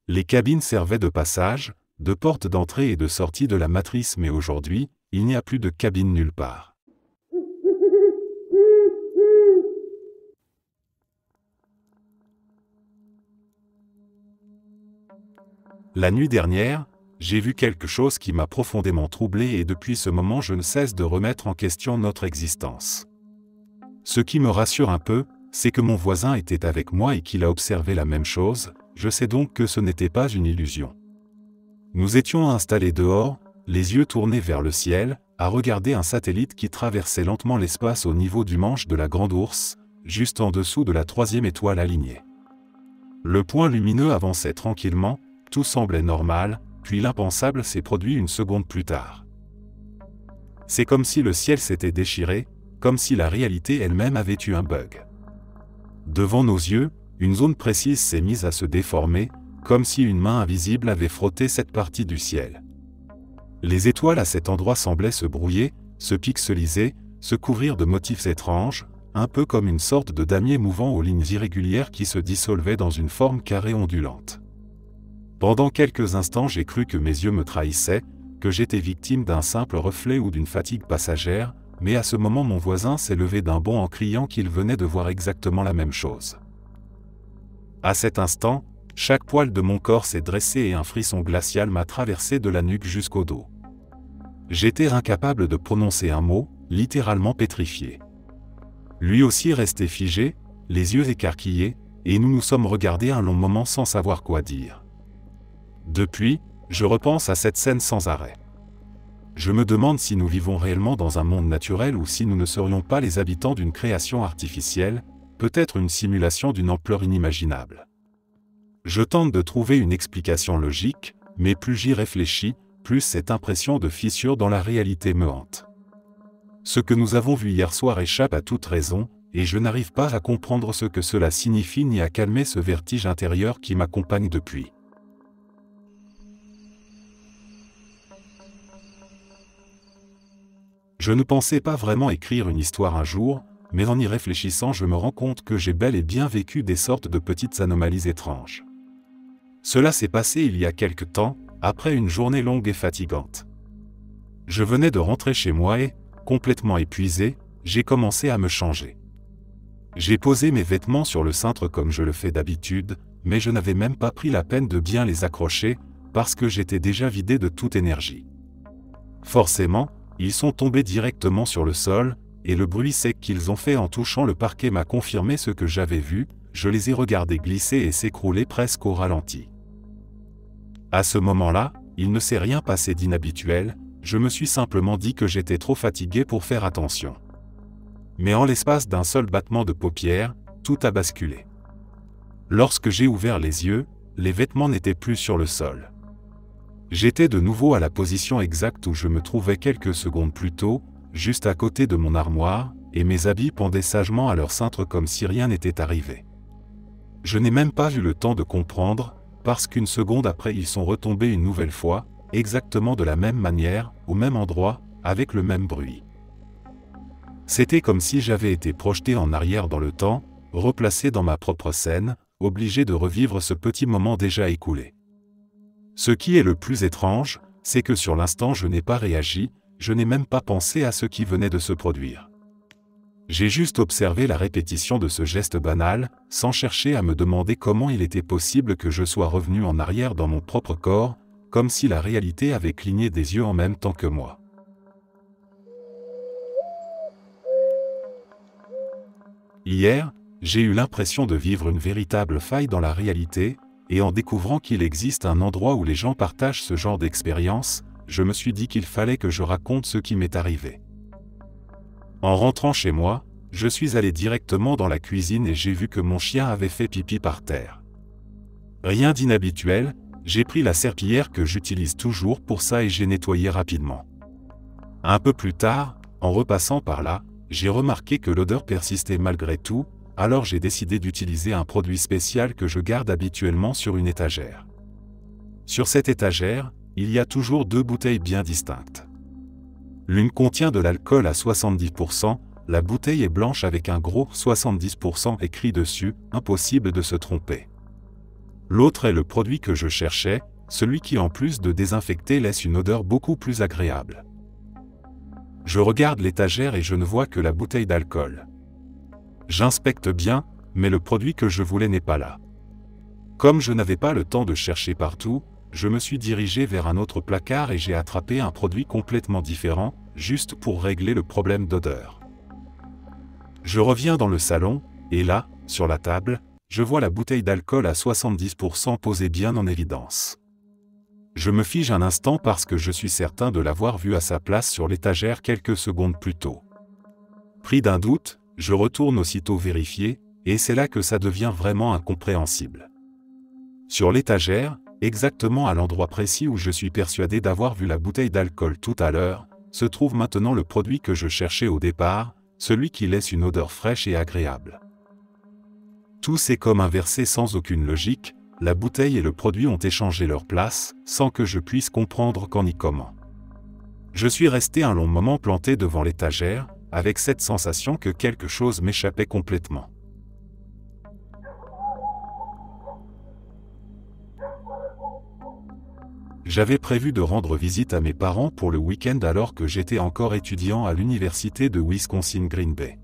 Les cabines servaient de passage, de porte d'entrée et de sortie de la matrice, mais aujourd'hui, il n'y a plus de cabine nulle part. La nuit dernière, j'ai vu quelque chose qui m'a profondément troublé et depuis ce moment je ne cesse de remettre en question notre existence. Ce qui me rassure un peu, c'est que mon voisin était avec moi et qu'il a observé la même chose, je sais donc que ce n'était pas une illusion. Nous étions installés dehors, les yeux tournés vers le ciel, à regarder un satellite qui traversait lentement l'espace au niveau du manche de la Grande Ourse, juste en dessous de la 3e étoile alignée. Le point lumineux avançait tranquillement, tout semblait normal, puis l'impensable s'est produit une seconde plus tard. C'est comme si le ciel s'était déchiré, comme si la réalité elle-même avait eu un bug. Devant nos yeux, une zone précise s'est mise à se déformer, comme si une main invisible avait frotté cette partie du ciel. Les étoiles à cet endroit semblaient se brouiller, se pixeliser, se couvrir de motifs étranges, un peu comme une sorte de damier mouvant aux lignes irrégulières qui se dissolvait dans une forme carrée ondulante. Pendant quelques instants j'ai cru que mes yeux me trahissaient, que j'étais victime d'un simple reflet ou d'une fatigue passagère, mais à ce moment mon voisin s'est levé d'un bond en criant qu'il venait de voir exactement la même chose. À cet instant, chaque poil de mon corps s'est dressé et un frisson glacial m'a traversé de la nuque jusqu'au dos. J'étais incapable de prononcer un mot, littéralement pétrifié. Lui aussi restait figé, les yeux écarquillés, et nous nous sommes regardés un long moment sans savoir quoi dire. Depuis, je repense à cette scène sans arrêt. Je me demande si nous vivons réellement dans un monde naturel ou si nous ne serions pas les habitants d'une création artificielle, peut-être une simulation d'une ampleur inimaginable. Je tente de trouver une explication logique, mais plus j'y réfléchis, plus cette impression de fissure dans la réalité me hante. Ce que nous avons vu hier soir échappe à toute raison, et je n'arrive pas à comprendre ce que cela signifie ni à calmer ce vertige intérieur qui m'accompagne depuis. Je ne pensais pas vraiment écrire une histoire un jour, mais en y réfléchissant je me rends compte que j'ai bel et bien vécu des sortes de petites anomalies étranges. Cela s'est passé il y a quelque temps, après une journée longue et fatigante. Je venais de rentrer chez moi et, complètement épuisé, j'ai commencé à me changer. J'ai posé mes vêtements sur le cintre comme je le fais d'habitude, mais je n'avais même pas pris la peine de bien les accrocher, parce que j'étais déjà vidé de toute énergie. Forcément, ils sont tombés directement sur le sol, et le bruit sec qu'ils ont fait en touchant le parquet m'a confirmé ce que j'avais vu, je les ai regardés glisser et s'écrouler presque au ralenti. À ce moment-là, il ne s'est rien passé d'inhabituel, je me suis simplement dit que j'étais trop fatigué pour faire attention. Mais en l'espace d'un seul battement de paupières, tout a basculé. Lorsque j'ai ouvert les yeux, les vêtements n'étaient plus sur le sol. J'étais de nouveau à la position exacte où je me trouvais quelques secondes plus tôt, juste à côté de mon armoire, et mes habits pendaient sagement à leur cintre comme si rien n'était arrivé. Je n'ai même pas eu le temps de comprendre, parce qu'une seconde après ils sont retombés une nouvelle fois, exactement de la même manière, au même endroit, avec le même bruit. C'était comme si j'avais été projeté en arrière dans le temps, replacé dans ma propre scène, obligé de revivre ce petit moment déjà écoulé. Ce qui est le plus étrange, c'est que sur l'instant je n'ai pas réagi, je n'ai même pas pensé à ce qui venait de se produire. J'ai juste observé la répétition de ce geste banal, sans chercher à me demander comment il était possible que je sois revenu en arrière dans mon propre corps, comme si la réalité avait cligné des yeux en même temps que moi. Hier, j'ai eu l'impression de vivre une véritable faille dans la réalité, et en découvrant qu'il existe un endroit où les gens partagent ce genre d'expérience, je me suis dit qu'il fallait que je raconte ce qui m'est arrivé. En rentrant chez moi, je suis allé directement dans la cuisine et j'ai vu que mon chien avait fait pipi par terre. Rien d'inhabituel, j'ai pris la serpillière que j'utilise toujours pour ça et j'ai nettoyé rapidement. Un peu plus tard, en repassant par là, j'ai remarqué que l'odeur persistait malgré tout, alors j'ai décidé d'utiliser un produit spécial que je garde habituellement sur une étagère. Sur cette étagère, il y a toujours 2 bouteilles bien distinctes. L'une contient de l'alcool à 70%, la bouteille est blanche avec un gros 70% écrit dessus, impossible de se tromper. L'autre est le produit que je cherchais, celui qui en plus de désinfecter laisse une odeur beaucoup plus agréable. Je regarde l'étagère et je ne vois que la bouteille d'alcool. J'inspecte bien, mais le produit que je voulais n'est pas là. Comme je n'avais pas le temps de chercher partout, je me suis dirigé vers un autre placard et j'ai attrapé un produit complètement différent, juste pour régler le problème d'odeur. Je reviens dans le salon, et là, sur la table, je vois la bouteille d'alcool à 70% posée bien en évidence. Je me fige un instant parce que je suis certain de l'avoir vue à sa place sur l'étagère quelques secondes plus tôt. Pris d'un doute, je retourne aussitôt vérifier, et c'est là que ça devient vraiment incompréhensible. Sur l'étagère, exactement à l'endroit précis où je suis persuadé d'avoir vu la bouteille d'alcool tout à l'heure, se trouve maintenant le produit que je cherchais au départ, celui qui laisse une odeur fraîche et agréable. Tout s'est comme inversé sans aucune logique, la bouteille et le produit ont échangé leur place, sans que je puisse comprendre quand ni comment. Je suis resté un long moment planté devant l'étagère, avec cette sensation que quelque chose m'échappait complètement. J'avais prévu de rendre visite à mes parents pour le week-end alors que j'étais encore étudiant à l'université de Wisconsin-Green Bay.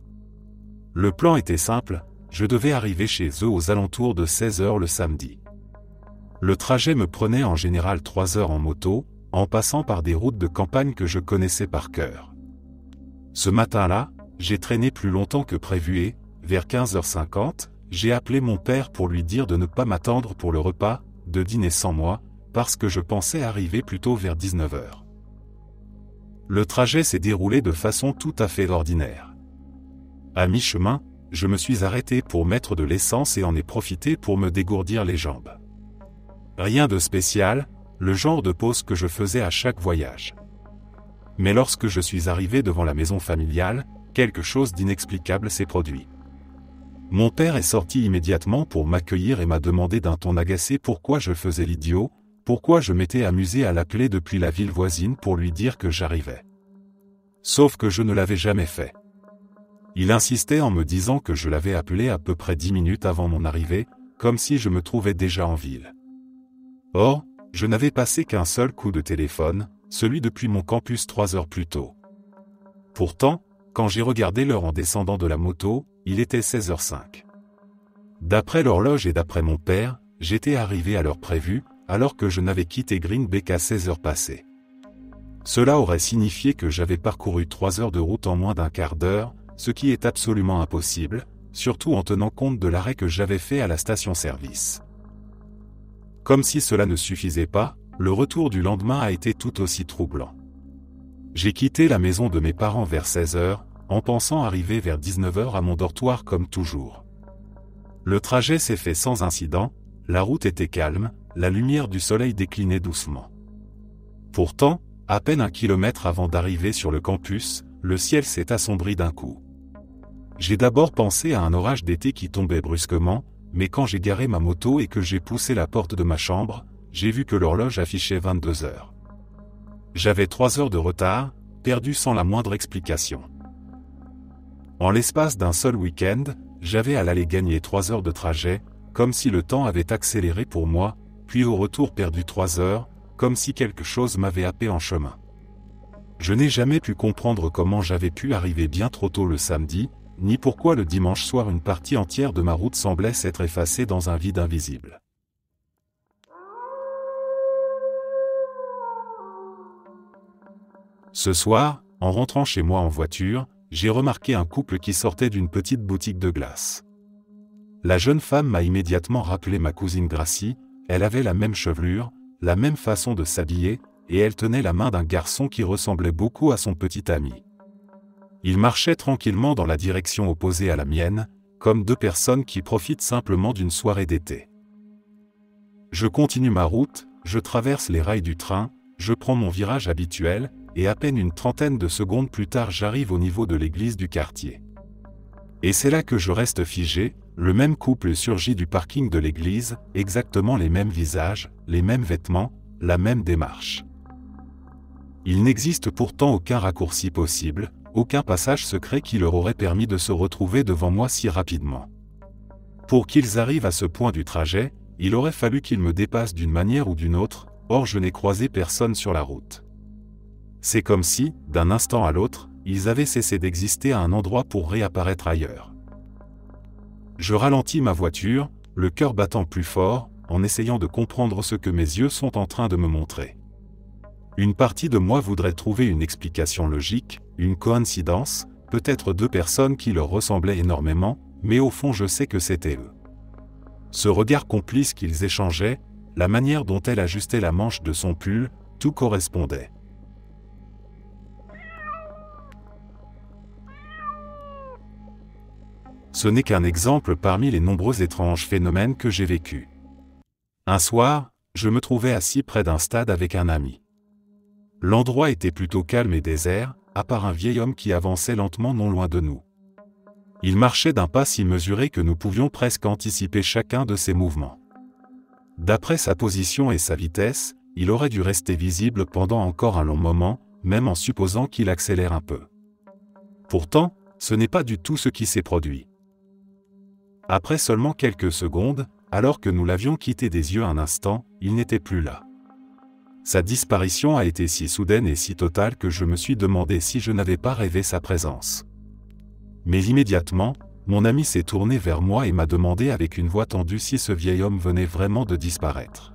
Le plan était simple, je devais arriver chez eux aux alentours de 16h le samedi. Le trajet me prenait en général 3 heures en moto, en passant par des routes de campagne que je connaissais par cœur. Ce matin-là, j'ai traîné plus longtemps que prévu et, vers 15h50, j'ai appelé mon père pour lui dire de ne pas m'attendre pour le repas, de dîner sans moi, parce que je pensais arriver plutôt vers 19h. Le trajet s'est déroulé de façon tout à fait ordinaire. À mi-chemin, je me suis arrêté pour mettre de l'essence et en ai profité pour me dégourdir les jambes. Rien de spécial, le genre de pause que je faisais à chaque voyage. Mais lorsque je suis arrivé devant la maison familiale, quelque chose d'inexplicable s'est produit. Mon père est sorti immédiatement pour m'accueillir et m'a demandé d'un ton agacé pourquoi je faisais l'idiot, pourquoi je m'étais amusé à l'appeler depuis la ville voisine pour lui dire que j'arrivais. Sauf que je ne l'avais jamais fait. Il insistait en me disant que je l'avais appelé à peu près 10 minutes avant mon arrivée, comme si je me trouvais déjà en ville. Or, je n'avais passé qu'un seul coup de téléphone, celui depuis mon campus 3 heures plus tôt. Pourtant, quand j'ai regardé l'heure en descendant de la moto, il était 16h05. D'après l'horloge et d'après mon père, j'étais arrivé à l'heure prévue, alors que je n'avais quitté Green Bay qu'à 16h passées. Cela aurait signifié que j'avais parcouru 3 heures de route en moins d'un quart d'heure, ce qui est absolument impossible, surtout en tenant compte de l'arrêt que j'avais fait à la station-service. Comme si cela ne suffisait pas, le retour du lendemain a été tout aussi troublant. J'ai quitté la maison de mes parents vers 16h, en pensant arriver vers 19h à mon dortoir comme toujours. Le trajet s'est fait sans incident, la route était calme, la lumière du soleil déclinait doucement. Pourtant, à peine 1 kilomètre avant d'arriver sur le campus, le ciel s'est assombri d'un coup. J'ai d'abord pensé à un orage d'été qui tombait brusquement, mais quand j'ai garé ma moto et que j'ai poussé la porte de ma chambre, j'ai vu que l'horloge affichait 22h. J'avais 3 heures de retard, perdu sans la moindre explication. En l'espace d'un seul week-end, j'avais à l'aller gagné 3 heures de trajet, comme si le temps avait accéléré pour moi, puis au retour perdu 3 heures, comme si quelque chose m'avait happé en chemin. Je n'ai jamais pu comprendre comment j'avais pu arriver bien trop tôt le samedi, ni pourquoi le dimanche soir une partie entière de ma route semblait s'être effacée dans un vide invisible. Ce soir, en rentrant chez moi en voiture, j'ai remarqué un couple qui sortait d'une petite boutique de glace. La jeune femme m'a immédiatement rappelé ma cousine Gracie, elle avait la même chevelure, la même façon de s'habiller, et elle tenait la main d'un garçon qui ressemblait beaucoup à son petit ami. Ils marchaient tranquillement dans la direction opposée à la mienne, comme deux personnes qui profitent simplement d'une soirée d'été. Je continue ma route, je traverse les rails du train, je prends mon virage habituel, et à peine une trentaine de secondes plus tard j'arrive au niveau de l'église du quartier. Et c'est là que je reste figé, le même couple surgit du parking de l'église, exactement les mêmes visages, les mêmes vêtements, la même démarche. Il n'existe pourtant aucun raccourci possible, aucun passage secret qui leur aurait permis de se retrouver devant moi si rapidement. Pour qu'ils arrivent à ce point du trajet, il aurait fallu qu'ils me dépassent d'une manière ou d'une autre, or je n'ai croisé personne sur la route. C'est comme si, d'un instant à l'autre, ils avaient cessé d'exister à un endroit pour réapparaître ailleurs. Je ralentis ma voiture, le cœur battant plus fort, en essayant de comprendre ce que mes yeux sont en train de me montrer. Une partie de moi voudrait trouver une explication logique, une coïncidence, peut-être deux personnes qui leur ressemblaient énormément, mais au fond je sais que c'était eux. Ce regard complice qu'ils échangeaient, la manière dont elle ajustait la manche de son pull, tout correspondait. Ce n'est qu'un exemple parmi les nombreux étranges phénomènes que j'ai vécus. Un soir, je me trouvais assis près d'un stade avec un ami. L'endroit était plutôt calme et désert, à part un vieil homme qui avançait lentement non loin de nous. Il marchait d'un pas si mesuré que nous pouvions presque anticiper chacun de ses mouvements. D'après sa position et sa vitesse, il aurait dû rester visible pendant encore un long moment, même en supposant qu'il accélère un peu. Pourtant, ce n'est pas du tout ce qui s'est produit. Après seulement quelques secondes, alors que nous l'avions quitté des yeux un instant, il n'était plus là. Sa disparition a été si soudaine et si totale que je me suis demandé si je n'avais pas rêvé sa présence. Mais immédiatement, mon ami s'est tourné vers moi et m'a demandé avec une voix tendue si ce vieil homme venait vraiment de disparaître.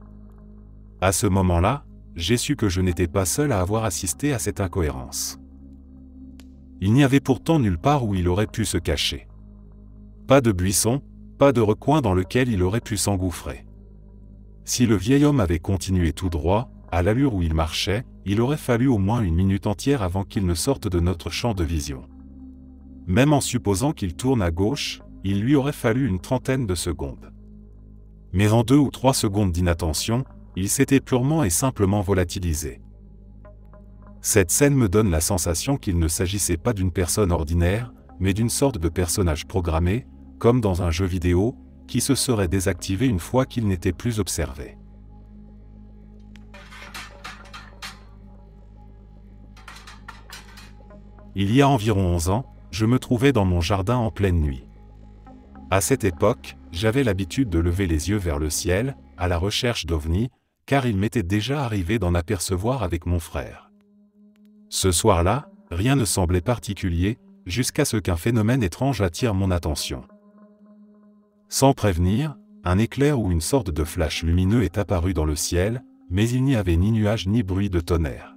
À ce moment-là, j'ai su que je n'étais pas seul à avoir assisté à cette incohérence. Il n'y avait pourtant nulle part où il aurait pu se cacher. Pas de buisson, pas de recoin dans lequel il aurait pu s'engouffrer. Si le vieil homme avait continué tout droit, à l'allure où il marchait, il aurait fallu au moins une minute entière avant qu'il ne sorte de notre champ de vision. Même en supposant qu'il tourne à gauche, il lui aurait fallu une trentaine de secondes. Mais en 2 ou 3 secondes d'inattention, il s'était purement et simplement volatilisé. Cette scène me donne la sensation qu'il ne s'agissait pas d'une personne ordinaire, mais d'une sorte de personnage programmé, comme dans un jeu vidéo, qui se serait désactivé une fois qu'il n'était plus observé. Il y a environ 11 ans, je me trouvais dans mon jardin en pleine nuit. À cette époque, j'avais l'habitude de lever les yeux vers le ciel, à la recherche d'ovnis, car il m'était déjà arrivé d'en apercevoir avec mon frère. Ce soir-là, rien ne semblait particulier, jusqu'à ce qu'un phénomène étrange attire mon attention. Sans prévenir, un éclair ou une sorte de flash lumineux est apparu dans le ciel, mais il n'y avait ni nuage ni bruit de tonnerre.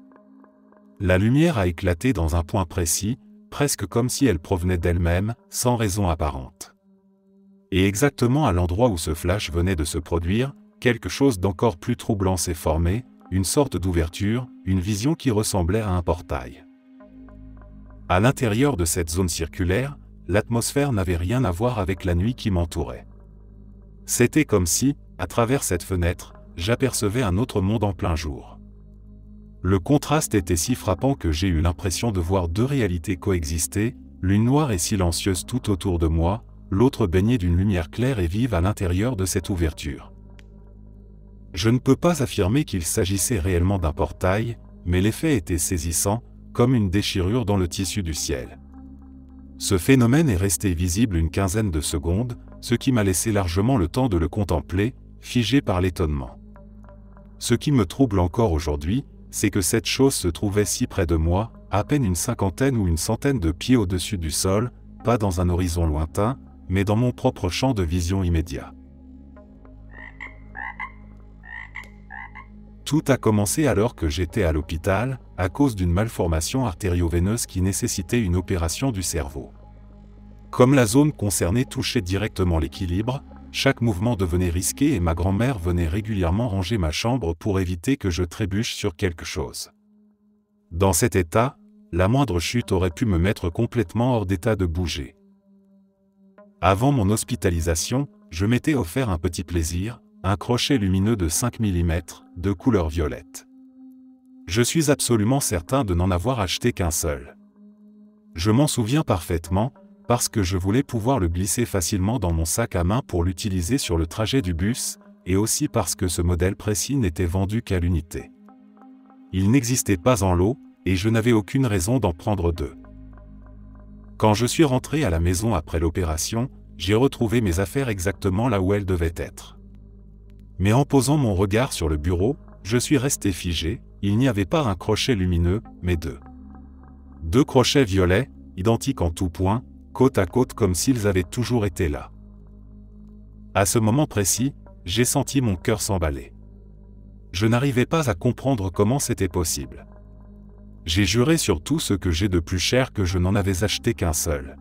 La lumière a éclaté dans un point précis, presque comme si elle provenait d'elle-même, sans raison apparente. Et exactement à l'endroit où ce flash venait de se produire, quelque chose d'encore plus troublant s'est formé, une sorte d'ouverture, une vision qui ressemblait à un portail. À l'intérieur de cette zone circulaire, l'atmosphère n'avait rien à voir avec la nuit qui m'entourait. C'était comme si, à travers cette fenêtre, j'apercevais un autre monde en plein jour. Le contraste était si frappant que j'ai eu l'impression de voir deux réalités coexister, l'une noire et silencieuse tout autour de moi, l'autre baignée d'une lumière claire et vive à l'intérieur de cette ouverture. Je ne peux pas affirmer qu'il s'agissait réellement d'un portail, mais l'effet était saisissant, comme une déchirure dans le tissu du ciel. Ce phénomène est resté visible une quinzaine de secondes, ce qui m'a laissé largement le temps de le contempler, figé par l'étonnement. Ce qui me trouble encore aujourd'hui, c'est que cette chose se trouvait si près de moi, à peine une cinquantaine ou une centaine de pieds au-dessus du sol, pas dans un horizon lointain, mais dans mon propre champ de vision immédiat. Tout a commencé alors que j'étais à l'hôpital, à cause d'une malformation artério-veineuse qui nécessitait une opération du cerveau. Comme la zone concernée touchait directement l'équilibre, chaque mouvement devenait risqué et ma grand-mère venait régulièrement ranger ma chambre pour éviter que je trébuche sur quelque chose. Dans cet état, la moindre chute aurait pu me mettre complètement hors d'état de bouger. Avant mon hospitalisation, je m'étais offert un petit plaisir, un crochet lumineux de 5 mm, de couleur violette. Je suis absolument certain de n'en avoir acheté qu'un seul. Je m'en souviens parfaitement, parce que je voulais pouvoir le glisser facilement dans mon sac à main pour l'utiliser sur le trajet du bus, et aussi parce que ce modèle précis n'était vendu qu'à l'unité. Il n'existait pas en lot, et je n'avais aucune raison d'en prendre deux. Quand je suis rentré à la maison après l'opération, j'ai retrouvé mes affaires exactement là où elles devaient être. Mais en posant mon regard sur le bureau, je suis resté figé, il n'y avait pas un crochet lumineux, mais deux. Deux crochets violets, identiques en tout point, côte à côte comme s'ils avaient toujours été là. À ce moment précis, j'ai senti mon cœur s'emballer. Je n'arrivais pas à comprendre comment c'était possible. J'ai juré sur tout ce que j'ai de plus cher que je n'en avais acheté qu'un seul.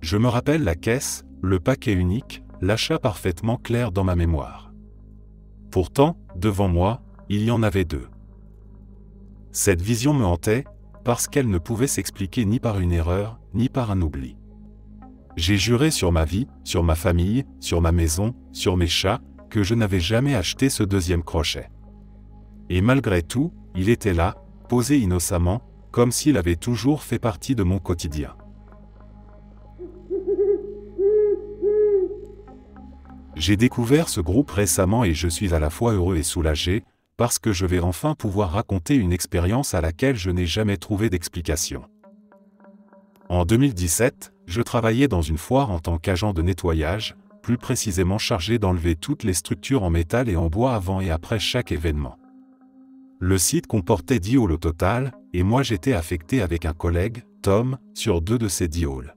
Je me rappelle la caisse, le paquet unique, l'achat parfaitement clair dans ma mémoire. Pourtant, devant moi, il y en avait deux. Cette vision me hantait, parce qu'elle ne pouvait s'expliquer ni par une erreur, ni par un oubli. J'ai juré sur ma vie, sur ma famille, sur ma maison, sur mes chats, que je n'avais jamais acheté ce deuxième crochet. Et malgré tout, il était là, posé innocemment, comme s'il avait toujours fait partie de mon quotidien. J'ai découvert ce groupe récemment et je suis à la fois heureux et soulagé, parce que je vais enfin pouvoir raconter une expérience à laquelle je n'ai jamais trouvé d'explication. En 2017, je travaillais dans une foire en tant qu'agent de nettoyage, plus précisément chargé d'enlever toutes les structures en métal et en bois avant et après chaque événement. Le site comportait 10 halls au total, et moi j'étais affecté avec un collègue, Tom, sur 2 de ces 10 halls.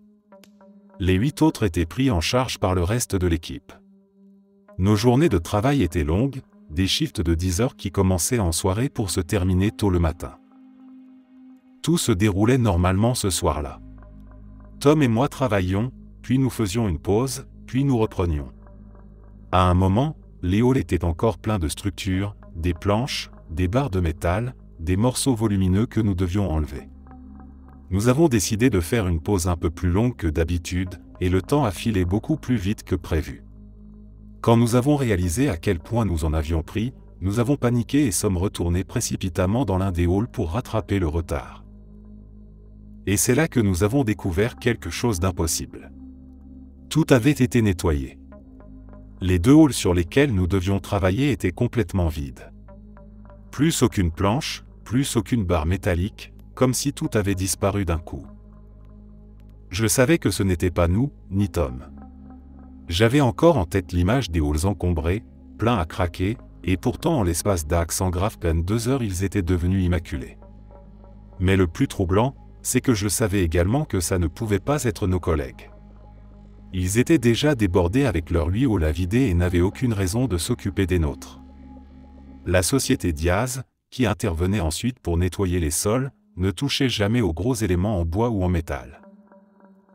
Les 8 autres étaient pris en charge par le reste de l'équipe. Nos journées de travail étaient longues, des shifts de 10 heures qui commençaient en soirée pour se terminer tôt le matin. Tout se déroulait normalement ce soir-là. Tom et moi travaillions, puis nous faisions une pause, puis nous reprenions. À un moment, les halls étaient encore pleins de structures, des planches, des barres de métal, des morceaux volumineux que nous devions enlever. Nous avons décidé de faire une pause un peu plus longue que d'habitude, et le temps a filé beaucoup plus vite que prévu. Quand nous avons réalisé à quel point nous en avions pris, nous avons paniqué et sommes retournés précipitamment dans l'un des halls pour rattraper le retard. Et c'est là que nous avons découvert quelque chose d'impossible. Tout avait été nettoyé. Les 2 halls sur lesquels nous devions travailler étaient complètement vides. Plus aucune planche, plus aucune barre métallique, comme si tout avait disparu d'un coup. Je savais que ce n'était pas nous, ni Tom. J'avais encore en tête l'image des halls encombrés, pleins à craquer, et pourtant en l'espace d'accent grave peine 2 heures ils étaient devenus immaculés. Mais le plus troublant, c'est que je savais également que ça ne pouvait pas être nos collègues. Ils étaient déjà débordés avec leur huile au lavidé et n'avaient aucune raison de s'occuper des nôtres. La société Diaz, qui intervenait ensuite pour nettoyer les sols, ne touchait jamais aux gros éléments en bois ou en métal.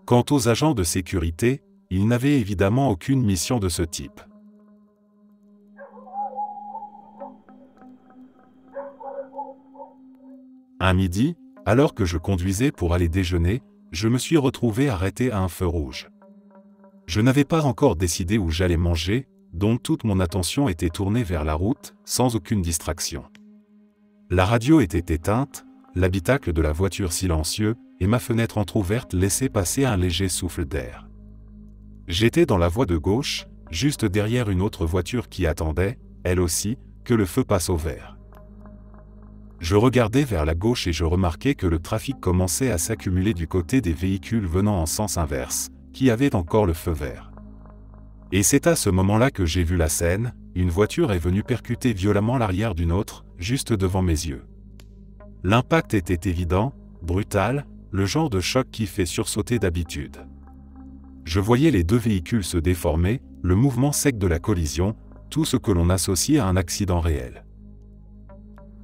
Quant aux agents de sécurité, ils n'avaient évidemment aucune mission de ce type. Un midi, alors que je conduisais pour aller déjeuner, je me suis retrouvé arrêté à un feu rouge. Je n'avais pas encore décidé où j'allais manger, donc toute mon attention était tournée vers la route, sans aucune distraction. La radio était éteinte, l'habitacle de la voiture silencieux, et ma fenêtre entr'ouverte laissait passer un léger souffle d'air. J'étais dans la voie de gauche, juste derrière une autre voiture qui attendait, elle aussi, que le feu passe au vert. Je regardais vers la gauche et je remarquais que le trafic commençait à s'accumuler du côté des véhicules venant en sens inverse, qui avaient encore le feu vert. Et c'est à ce moment-là que j'ai vu la scène, une voiture est venue percuter violemment l'arrière d'une autre, juste devant mes yeux. L'impact était évident, brutal, le genre de choc qui fait sursauter d'habitude. Je voyais les 2 véhicules se déformer, le mouvement sec de la collision, tout ce que l'on associe à un accident réel.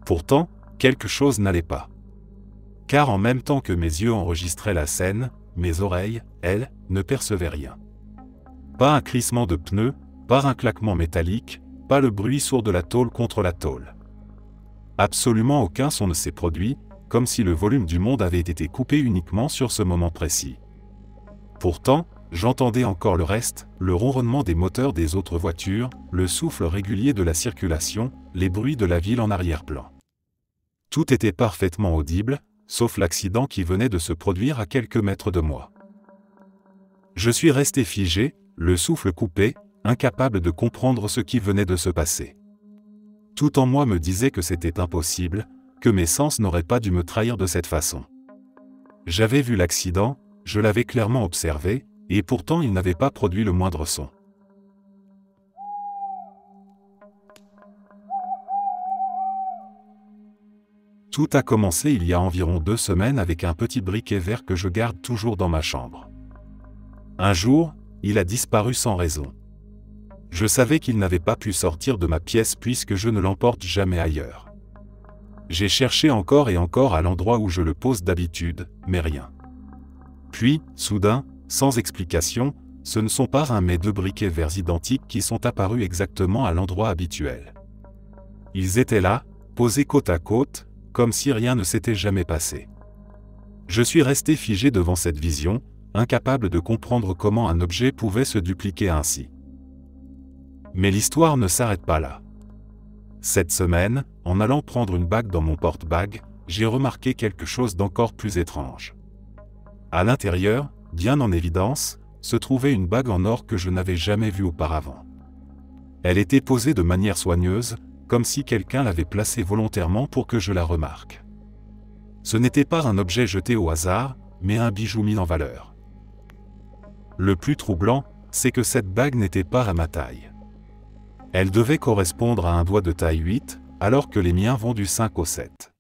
Pourtant, quelque chose n'allait pas. Car en même temps que mes yeux enregistraient la scène, mes oreilles, elles, ne percevaient rien. Pas un crissement de pneus, pas un claquement métallique, pas le bruit sourd de la tôle contre la tôle. Absolument aucun son ne s'est produit, comme si le volume du monde avait été coupé uniquement sur ce moment précis. Pourtant, j'entendais encore le reste, le ronronnement des moteurs des autres voitures, le souffle régulier de la circulation, les bruits de la ville en arrière-plan. Tout était parfaitement audible, sauf l'accident qui venait de se produire à quelques mètres de moi. Je suis resté figé, le souffle coupé, incapable de comprendre ce qui venait de se passer. Tout en moi me disait que c'était impossible, que mes sens n'auraient pas dû me trahir de cette façon. J'avais vu l'accident, je l'avais clairement observé, et pourtant il n'avait pas produit le moindre son. Tout a commencé il y a environ 2 semaines avec un petit briquet vert que je garde toujours dans ma chambre. Un jour, il a disparu sans raison. Je savais qu'il n'avait pas pu sortir de ma pièce puisque je ne l'emporte jamais ailleurs. J'ai cherché encore et encore à l'endroit où je le pose d'habitude, mais rien. Puis, soudain, sans explication, ce ne sont pas un mais 2 briquets verts identiques qui sont apparus exactement à l'endroit habituel. Ils étaient là, posés côte à côte, comme si rien ne s'était jamais passé. Je suis resté figé devant cette vision, incapable de comprendre comment un objet pouvait se dupliquer ainsi. Mais l'histoire ne s'arrête pas là. Cette semaine, en allant prendre une bague dans mon porte-bague, j'ai remarqué quelque chose d'encore plus étrange. À l'intérieur, bien en évidence, se trouvait une bague en or que je n'avais jamais vue auparavant. Elle était posée de manière soigneuse, comme si quelqu'un l'avait placée volontairement pour que je la remarque. Ce n'était pas un objet jeté au hasard, mais un bijou mis en valeur. Le plus troublant, c'est que cette bague n'était pas à ma taille. Elle devait correspondre à un doigt de taille 8, alors que les miens vont du 5 au 7.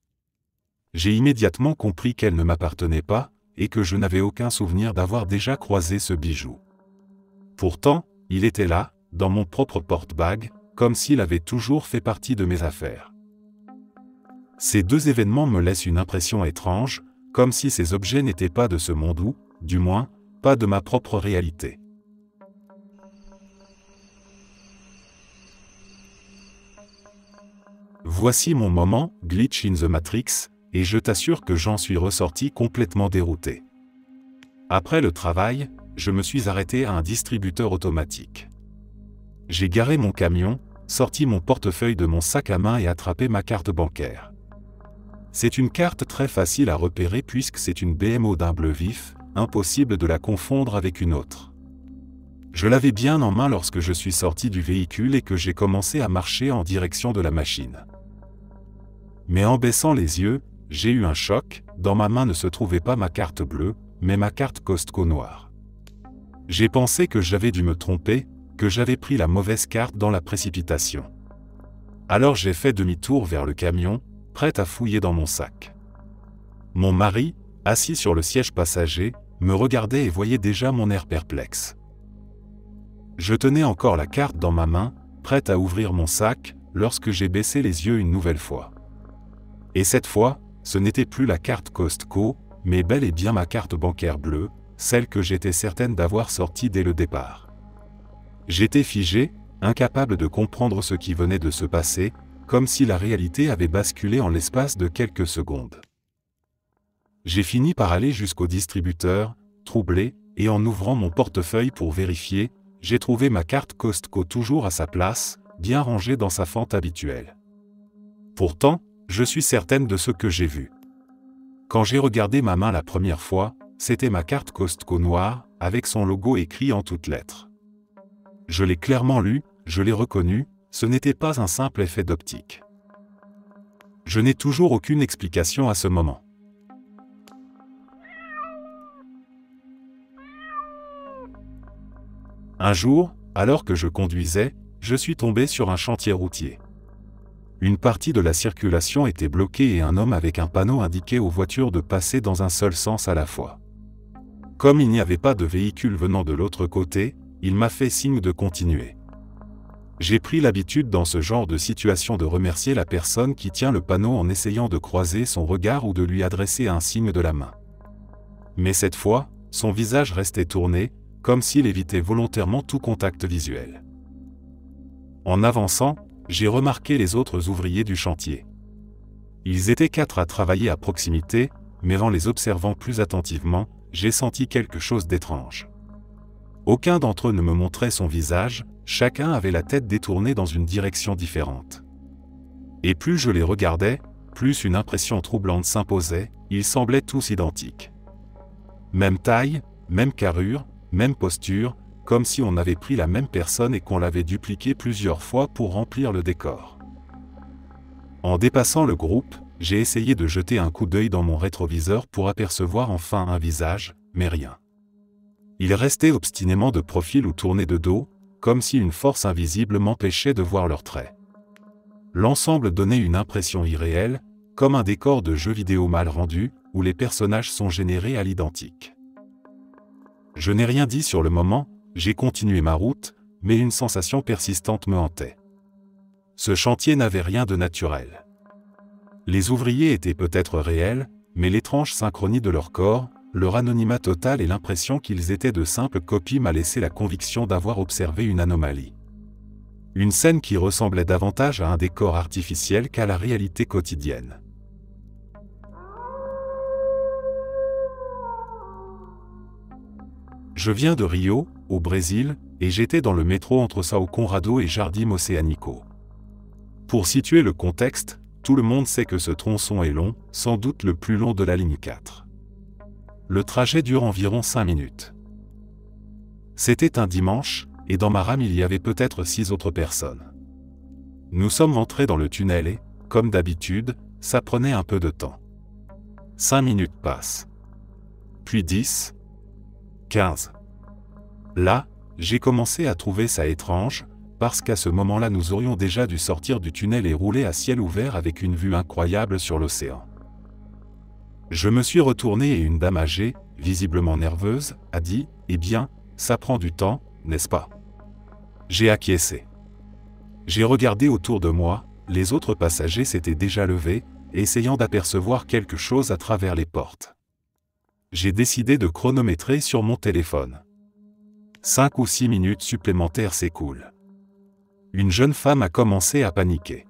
J'ai immédiatement compris qu'elle ne m'appartenait pas, et que je n'avais aucun souvenir d'avoir déjà croisé ce bijou. Pourtant, il était là, dans mon propre porte-bague, comme s'il avait toujours fait partie de mes affaires. Ces 2 événements me laissent une impression étrange, comme si ces objets n'étaient pas de ce monde ou, du moins, pas de ma propre réalité. Voici mon moment, Glitch in the Matrix, et je t'assure que j'en suis ressorti complètement dérouté. Après le travail, je me suis arrêté à un distributeur automatique. J'ai garé mon camion, sorti mon portefeuille de mon sac à main et attrapé ma carte bancaire. C'est une carte très facile à repérer puisque c'est une BMO d'un bleu vif, impossible de la confondre avec une autre. Je l'avais bien en main lorsque je suis sorti du véhicule et que j'ai commencé à marcher en direction de la machine. Mais en baissant les yeux, j'ai eu un choc, dans ma main ne se trouvait pas ma carte bleue, mais ma carte Costco noire. J'ai pensé que j'avais dû me tromper, que j'avais pris la mauvaise carte dans la précipitation. Alors j'ai fait demi-tour vers le camion, prêt à fouiller dans mon sac. Mon mari, assis sur le siège passager, me regardait et voyait déjà mon air perplexe. Je tenais encore la carte dans ma main, prête à ouvrir mon sac, lorsque j'ai baissé les yeux une nouvelle fois. Et cette fois, ce n'était plus la carte Costco, mais bel et bien ma carte bancaire bleue, celle que j'étais certaine d'avoir sortie dès le départ. J'étais figé, incapable de comprendre ce qui venait de se passer, comme si la réalité avait basculé en l'espace de quelques secondes. J'ai fini par aller jusqu'au distributeur, troublé, et en ouvrant mon portefeuille pour vérifier, j'ai trouvé ma carte Costco toujours à sa place, bien rangée dans sa fente habituelle. Pourtant, je suis certaine de ce que j'ai vu. Quand j'ai regardé ma main la première fois, c'était ma carte Costco noire, avec son logo écrit en toutes lettres. Je l'ai clairement lu, je l'ai reconnu, ce n'était pas un simple effet d'optique. Je n'ai toujours aucune explication à ce moment. Un jour, alors que je conduisais, je suis tombé sur un chantier routier. Une partie de la circulation était bloquée et un homme avec un panneau indiquait aux voitures de passer dans un seul sens à la fois. Comme il n'y avait pas de véhicule venant de l'autre côté, il m'a fait signe de continuer. J'ai pris l'habitude dans ce genre de situation de remercier la personne qui tient le panneau en essayant de croiser son regard ou de lui adresser un signe de la main. Mais cette fois, son visage restait tourné, comme s'il évitait volontairement tout contact visuel. En avançant, j'ai remarqué les autres ouvriers du chantier. Ils étaient 4 à travailler à proximité, mais en les observant plus attentivement, j'ai senti quelque chose d'étrange. Aucun d'entre eux ne me montrait son visage, chacun avait la tête détournée dans une direction différente. Et plus je les regardais, plus une impression troublante s'imposait, ils semblaient tous identiques. Même taille, même carrure, même posture, comme si on avait pris la même personne et qu'on l'avait dupliquée plusieurs fois pour remplir le décor. En dépassant le groupe, j'ai essayé de jeter un coup d'œil dans mon rétroviseur pour apercevoir enfin un visage, mais rien. Ils restaient obstinément de profil ou tournés de dos, comme si une force invisible m'empêchait de voir leurs traits. L'ensemble donnait une impression irréelle, comme un décor de jeu vidéo mal rendu, où les personnages sont générés à l'identique. Je n'ai rien dit sur le moment, j'ai continué ma route, mais une sensation persistante me hantait. Ce chantier n'avait rien de naturel. Les ouvriers étaient peut-être réels, mais l'étrange synchronie de leur corps, leur anonymat total et l'impression qu'ils étaient de simples copies m'a laissé la conviction d'avoir observé une anomalie. Une scène qui ressemblait davantage à un décor artificiel qu'à la réalité quotidienne. Je viens de Rio, au Brésil, et j'étais dans le métro entre São Conrado et Jardim Oceânico. Pour situer le contexte, tout le monde sait que ce tronçon est long, sans doute le plus long de la ligne 4. Le trajet dure environ 5 minutes. C'était un dimanche, et dans ma rame il y avait peut-être 6 autres personnes. Nous sommes entrés dans le tunnel et, comme d'habitude, ça prenait un peu de temps. 5 minutes passent. Puis 10, 15. Là, j'ai commencé à trouver ça étrange, parce qu'à ce moment-là nous aurions déjà dû sortir du tunnel et rouler à ciel ouvert avec une vue incroyable sur l'océan. Je me suis retourné et une dame âgée, visiblement nerveuse, a dit « Eh bien, ça prend du temps, n'est-ce pas ?» J'ai acquiescé. J'ai regardé autour de moi, les autres passagers s'étaient déjà levés, essayant d'apercevoir quelque chose à travers les portes. J'ai décidé de chronométrer sur mon téléphone. 5 ou 6 minutes supplémentaires s'écoulent. Une jeune femme a commencé à paniquer.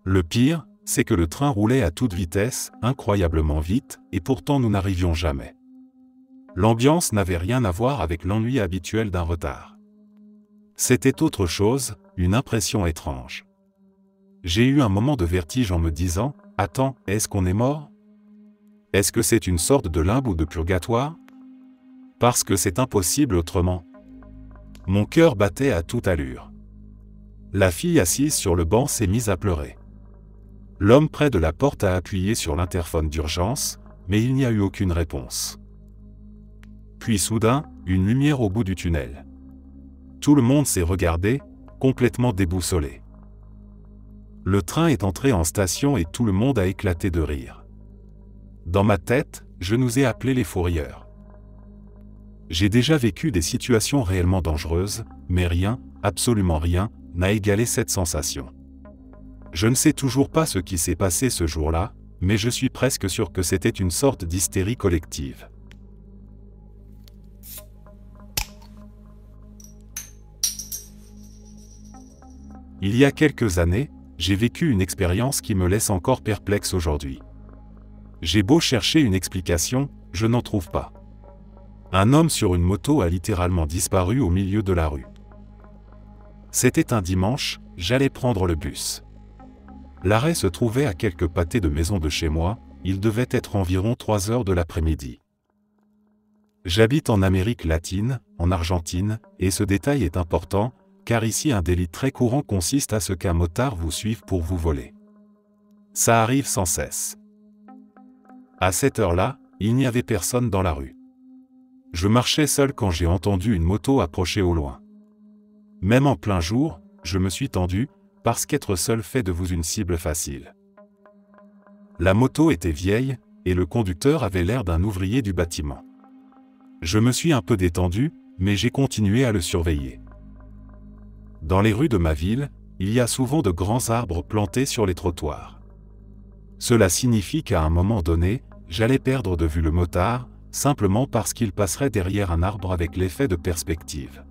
Le pire, c'est que le train roulait à toute vitesse, incroyablement vite, et pourtant nous n'arrivions jamais. L'ambiance n'avait rien à voir avec l'ennui habituel d'un retard. C'était autre chose, une impression étrange. J'ai eu un moment de vertige en me disant « Attends, est-ce qu'on est mort ? Est-ce que c'est une sorte de limbe ou de purgatoire ? Parce que c'est impossible autrement. » Mon cœur battait à toute allure. La fille assise sur le banc s'est mise à pleurer. L'homme près de la porte a appuyé sur l'interphone d'urgence, mais il n'y a eu aucune réponse. Puis soudain, une lumière au bout du tunnel. Tout le monde s'est regardé, complètement déboussolé. Le train est entré en station et tout le monde a éclaté de rire. Dans ma tête, je nous ai appelés les fous rieurs. J'ai déjà vécu des situations réellement dangereuses, mais rien, absolument rien, n'a égalé cette sensation. Je ne sais toujours pas ce qui s'est passé ce jour-là, mais je suis presque sûr que c'était une sorte d'hystérie collective. Il y a quelques années, j'ai vécu une expérience qui me laisse encore perplexe aujourd'hui. J'ai beau chercher une explication, je n'en trouve pas. Un homme sur une moto a littéralement disparu au milieu de la rue. C'était un dimanche, j'allais prendre le bus. L'arrêt se trouvait à quelques pâtés de maison de chez moi, il devait être environ 3 heures de l'après-midi. J'habite en Amérique latine, en Argentine, et ce détail est important, car ici un délit très courant consiste à ce qu'un motard vous suive pour vous voler. Ça arrive sans cesse. À cette heure-là, il n'y avait personne dans la rue. Je marchais seul quand j'ai entendu une moto approcher au loin. Même en plein jour, je me suis tendu, parce qu'être seul fait de vous une cible facile. La moto était vieille, et le conducteur avait l'air d'un ouvrier du bâtiment. Je me suis un peu détendu, mais j'ai continué à le surveiller. Dans les rues de ma ville, il y a souvent de grands arbres plantés sur les trottoirs. Cela signifie qu'à un moment donné, j'allais perdre de vue le motard, simplement parce qu'il passerait derrière un arbre avec l'effet de perspective.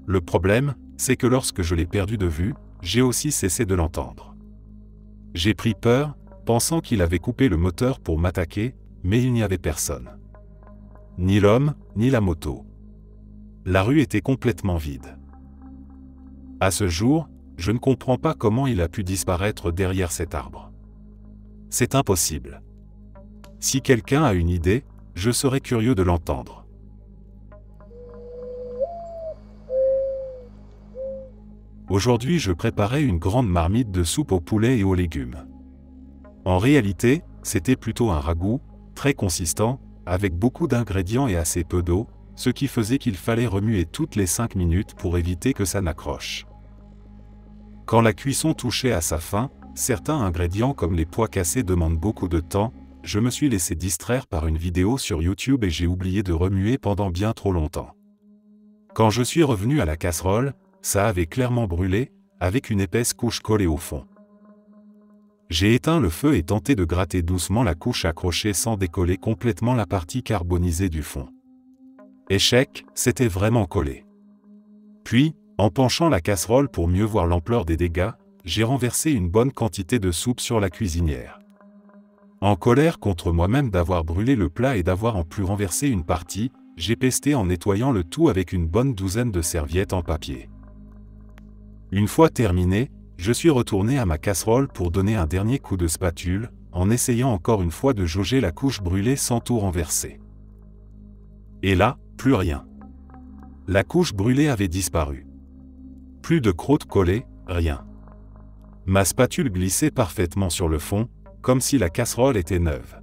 Le problème, c'est que lorsque je l'ai perdu de vue, j'ai aussi cessé de l'entendre. J'ai pris peur, pensant qu'il avait coupé le moteur pour m'attaquer, mais il n'y avait personne. Ni l'homme, ni la moto. La rue était complètement vide. À ce jour, je ne comprends pas comment il a pu disparaître derrière cet arbre. C'est impossible. Si quelqu'un a une idée, je serais curieux de l'entendre. Aujourd'hui, je préparais une grande marmite de soupe au poulet et aux légumes. En réalité, c'était plutôt un ragoût, très consistant, avec beaucoup d'ingrédients et assez peu d'eau, ce qui faisait qu'il fallait remuer toutes les 5 minutes pour éviter que ça n'accroche. Quand la cuisson touchait à sa fin, certains ingrédients comme les pois cassés demandent beaucoup de temps, je me suis laissé distraire par une vidéo sur YouTube et j'ai oublié de remuer pendant bien trop longtemps. Quand je suis revenu à la casserole, ça avait clairement brûlé, avec une épaisse couche collée au fond. J'ai éteint le feu et tenté de gratter doucement la couche accrochée sans décoller complètement la partie carbonisée du fond. Échec, c'était vraiment collé. Puis, en penchant la casserole pour mieux voir l'ampleur des dégâts, j'ai renversé une bonne quantité de soupe sur la cuisinière. En colère contre moi-même d'avoir brûlé le plat et d'avoir en plus renversé une partie, j'ai pesté en nettoyant le tout avec une bonne douzaine de serviettes en papier. Une fois terminé, je suis retourné à ma casserole pour donner un dernier coup de spatule, en essayant encore une fois de jauger la couche brûlée sans tout renverser. Et là, plus rien. La couche brûlée avait disparu. Plus de croûte collée, rien. Ma spatule glissait parfaitement sur le fond, comme si la casserole était neuve.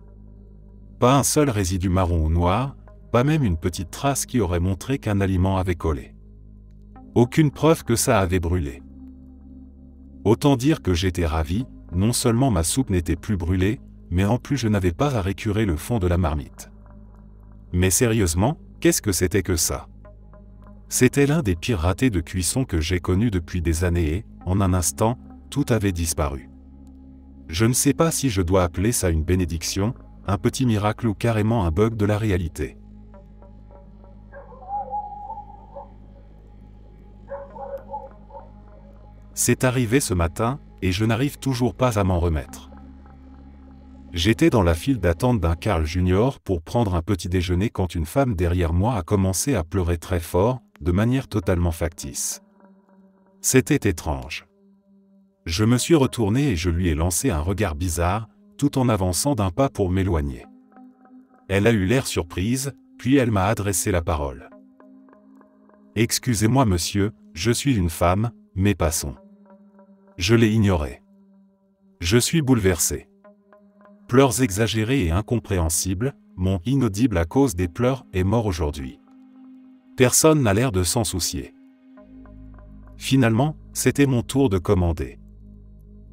Pas un seul résidu marron ou noir, pas même une petite trace qui aurait montré qu'un aliment avait collé. Aucune preuve que ça avait brûlé. Autant dire que j'étais ravi, non seulement ma soupe n'était plus brûlée, mais en plus je n'avais pas à récurer le fond de la marmite. Mais sérieusement, qu'est-ce que c'était que ça? C'était l'un des pires ratés de cuisson que j'ai connus depuis des années et, en un instant, tout avait disparu. Je ne sais pas si je dois appeler ça une bénédiction, un petit miracle ou carrément un bug de la réalité. C'est arrivé ce matin, et je n'arrive toujours pas à m'en remettre. J'étais dans la file d'attente d'un Carl Junior pour prendre un petit déjeuner quand une femme derrière moi a commencé à pleurer très fort, de manière totalement factice. C'était étrange. Je me suis retourné et je lui ai lancé un regard bizarre, tout en avançant d'un pas pour m'éloigner. Elle a eu l'air surprise, puis elle m'a adressé la parole. « Excusez-moi monsieur, je suis une femme, mais passons. » Je l'ai ignoré. Je suis bouleversé. Pleurs exagérés et incompréhensibles, mon inaudible à cause des pleurs est mort aujourd'hui. Personne n'a l'air de s'en soucier. Finalement, c'était mon tour de commander.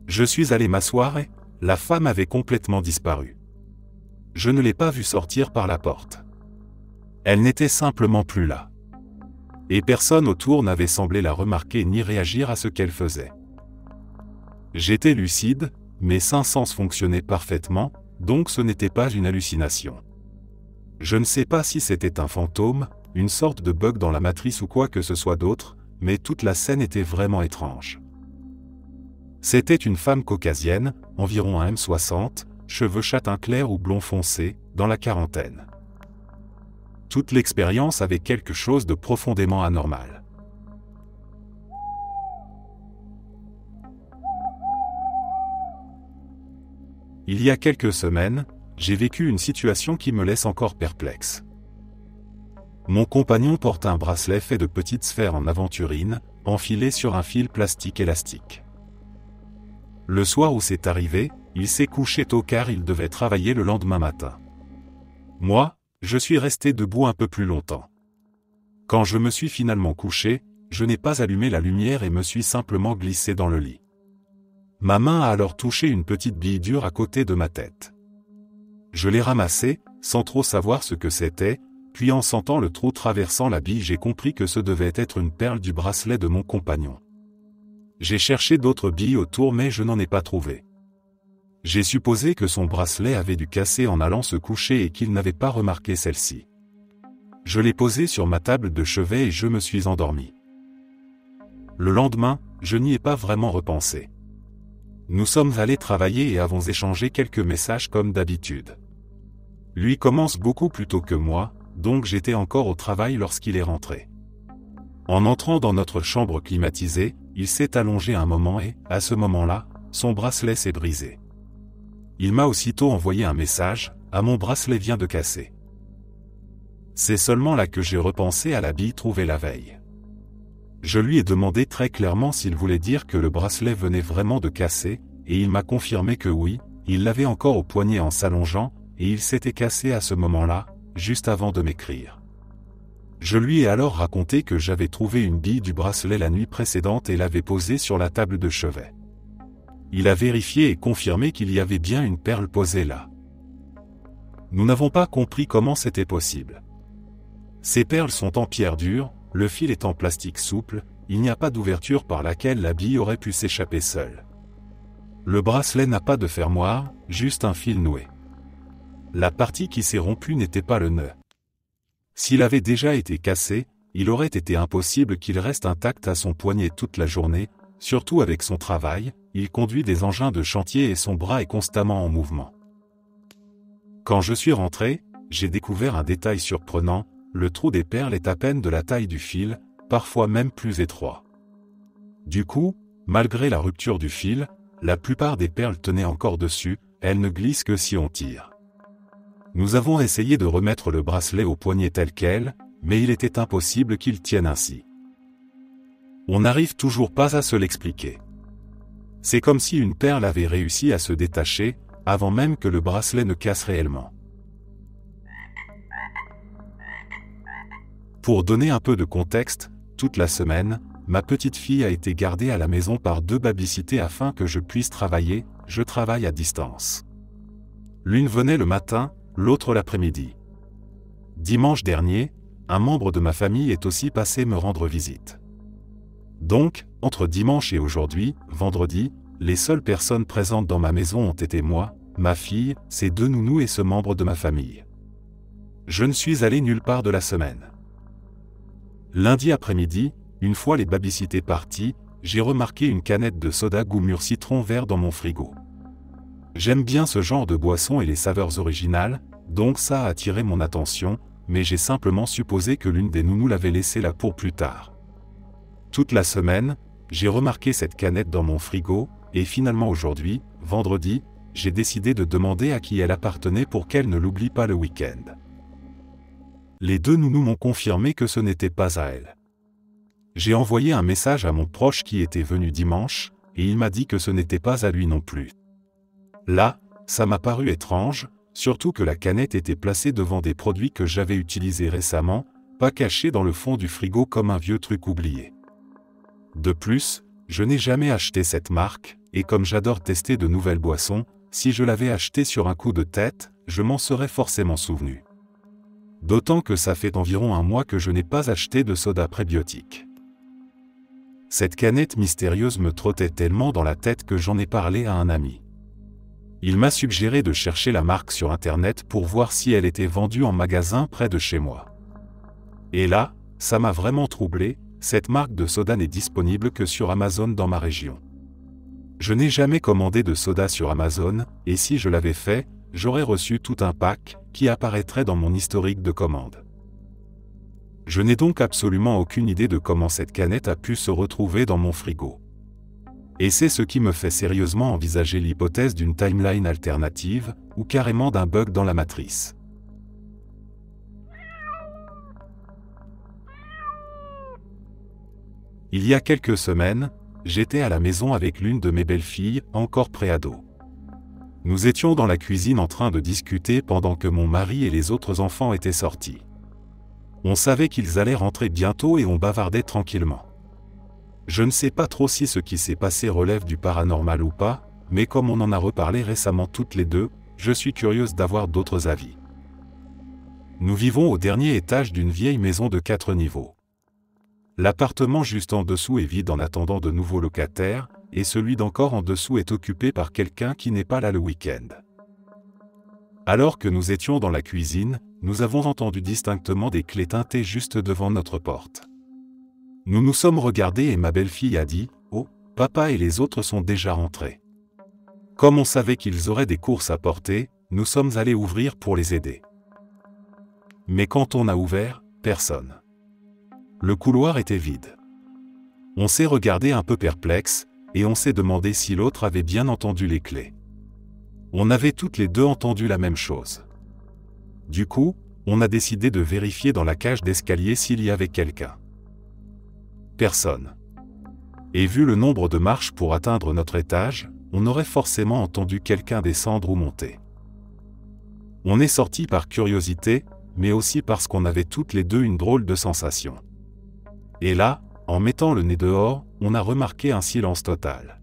Je suis allé m'asseoir et la femme avait complètement disparu. Je ne l'ai pas vue sortir par la porte. Elle n'était simplement plus là. Et personne autour n'avait semblé la remarquer ni réagir à ce qu'elle faisait. J'étais lucide, mes 5 sens fonctionnaient parfaitement, donc ce n'était pas une hallucination. Je ne sais pas si c'était un fantôme, une sorte de bug dans la matrice ou quoi que ce soit d'autre, mais toute la scène était vraiment étrange. C'était une femme caucasienne, environ 1m60, cheveux châtain clair ou blond foncé, dans la quarantaine. Toute l'expérience avait quelque chose de profondément anormal. Il y a quelques semaines, j'ai vécu une situation qui me laisse encore perplexe. Mon compagnon porte un bracelet fait de petites sphères en aventurine, enfilé sur un fil plastique élastique. Le soir où c'est arrivé, il s'est couché tôt car il devait travailler le lendemain matin. Moi, je suis resté debout un peu plus longtemps. Quand je me suis finalement couché, je n'ai pas allumé la lumière et me suis simplement glissé dans le lit. Ma main a alors touché une petite bille dure à côté de ma tête. Je l'ai ramassée, sans trop savoir ce que c'était, puis en sentant le trou traversant la bille j'ai compris que ce devait être une perle du bracelet de mon compagnon. J'ai cherché d'autres billes autour mais je n'en ai pas trouvé. J'ai supposé que son bracelet avait dû casser en allant se coucher et qu'il n'avait pas remarqué celle-ci. Je l'ai posée sur ma table de chevet et je me suis endormi. Le lendemain, je n'y ai pas vraiment repensé. Nous sommes allés travailler et avons échangé quelques messages comme d'habitude. Lui commence beaucoup plus tôt que moi, donc j'étais encore au travail lorsqu'il est rentré. En entrant dans notre chambre climatisée, il s'est allongé un moment et, à ce moment-là, son bracelet s'est brisé. Il m'a aussitôt envoyé un message, « Ah, mon bracelet vient de casser ». C'est seulement là que j'ai repensé à la bille trouvée la veille. Je lui ai demandé très clairement s'il voulait dire que le bracelet venait vraiment de casser, et il m'a confirmé que oui, il l'avait encore au poignet en s'allongeant, et il s'était cassé à ce moment-là, juste avant de m'écrire. Je lui ai alors raconté que j'avais trouvé une bille du bracelet la nuit précédente et l'avais posée sur la table de chevet. il a vérifié et confirmé qu'il y avait bien une perle posée là. Nous n'avons pas compris comment c'était possible. Ces perles sont en pierre dure, le fil est en plastique souple, il n'y a pas d'ouverture par laquelle la bille aurait pu s'échapper seule. Le bracelet n'a pas de fermoir, juste un fil noué. La partie qui s'est rompue n'était pas le nœud. S'il avait déjà été cassé, il aurait été impossible qu'il reste intact à son poignet toute la journée, surtout avec son travail, il conduit des engins de chantier et son bras est constamment en mouvement. Quand je suis rentré, j'ai découvert un détail surprenant, le trou des perles est à peine de la taille du fil, parfois même plus étroit. Du coup, malgré la rupture du fil, la plupart des perles tenaient encore dessus, elles ne glissent que si on tire. Nous avons essayé de remettre le bracelet au poignet tel quel, mais il était impossible qu'il tienne ainsi. On n'arrive toujours pas à se l'expliquer. C'est comme si une perle avait réussi à se détacher, avant même que le bracelet ne casse réellement. Pour donner un peu de contexte, toute la semaine, ma petite fille a été gardée à la maison par 2 babysitters afin que je puisse travailler, je travaille à distance. L'une venait le matin, l'autre l'après-midi. Dimanche dernier, un membre de ma famille est aussi passé me rendre visite. Donc, entre dimanche et aujourd'hui, vendredi, les seules personnes présentes dans ma maison ont été moi, ma fille, ces 2 nounous et ce membre de ma famille. Je ne suis allé nulle part de la semaine. Lundi après-midi, une fois les babysitters partis, j'ai remarqué une canette de soda goût mûr citron vert dans mon frigo. J'aime bien ce genre de boisson et les saveurs originales, donc ça a attiré mon attention, mais j'ai simplement supposé que l'une des nounous l'avait laissée là pour plus tard. Toute la semaine, j'ai remarqué cette canette dans mon frigo, et finalement aujourd'hui, vendredi, j'ai décidé de demander à qui elle appartenait pour qu'elle ne l'oublie pas le week-end. Les 2 nounous m'ont confirmé que ce n'était pas à elle. J'ai envoyé un message à mon proche qui était venu dimanche, et il m'a dit que ce n'était pas à lui non plus. Là, ça m'a paru étrange, surtout que la canette était placée devant des produits que j'avais utilisés récemment, pas cachés dans le fond du frigo comme un vieux truc oublié. De plus, je n'ai jamais acheté cette marque, et comme j'adore tester de nouvelles boissons, si je l'avais acheté sur un coup de tête, je m'en serais forcément souvenu. D'autant que ça fait environ 1 mois que je n'ai pas acheté de soda prébiotique. Cette canette mystérieuse me trottait tellement dans la tête que j'en ai parlé à un ami. Il m'a suggéré de chercher la marque sur internet pour voir si elle était vendue en magasin près de chez moi. Et là, ça m'a vraiment troublé, cette marque de soda n'est disponible que sur Amazon dans ma région. Je n'ai jamais commandé de soda sur Amazon, et si je l'avais fait, j'aurais reçu tout un pack, qui apparaîtrait dans mon historique de commande. Je n'ai donc absolument aucune idée de comment cette canette a pu se retrouver dans mon frigo. Et c'est ce qui me fait sérieusement envisager l'hypothèse d'une timeline alternative, ou carrément d'un bug dans la matrice. Il y a quelques semaines, j'étais à la maison avec l'une de mes belles-filles, encore préado. Nous étions dans la cuisine en train de discuter pendant que mon mari et les autres enfants étaient sortis. On savait qu'ils allaient rentrer bientôt et on bavardait tranquillement. Je ne sais pas trop si ce qui s'est passé relève du paranormal ou pas, mais comme on en a reparlé récemment toutes les 2, je suis curieuse d'avoir d'autres avis. Nous vivons au dernier étage d'une vieille maison de 4 niveaux. L'appartement juste en dessous est vide en attendant de nouveaux locataires, et celui d'encore en dessous est occupé par quelqu'un qui n'est pas là le week-end. Alors que nous étions dans la cuisine, nous avons entendu distinctement des clés teintées juste devant notre porte. Nous nous sommes regardés et ma belle-fille a dit « Oh, papa et les autres sont déjà rentrés ». Comme on savait qu'ils auraient des courses à porter, nous sommes allés ouvrir pour les aider. Mais quand on a ouvert, personne. Le couloir était vide. On s'est regardé un peu perplexe, et on s'est demandé si l'autre avait bien entendu les clés. On avait toutes les 2 entendu la même chose. Du coup, on a décidé de vérifier dans la cage d'escalier s'il y avait quelqu'un. Personne. Et vu le nombre de marches pour atteindre notre étage, on aurait forcément entendu quelqu'un descendre ou monter. On est sorti par curiosité, mais aussi parce qu'on avait toutes les 2 une drôle de sensation. Et là, en mettant le nez dehors, on a remarqué un silence total.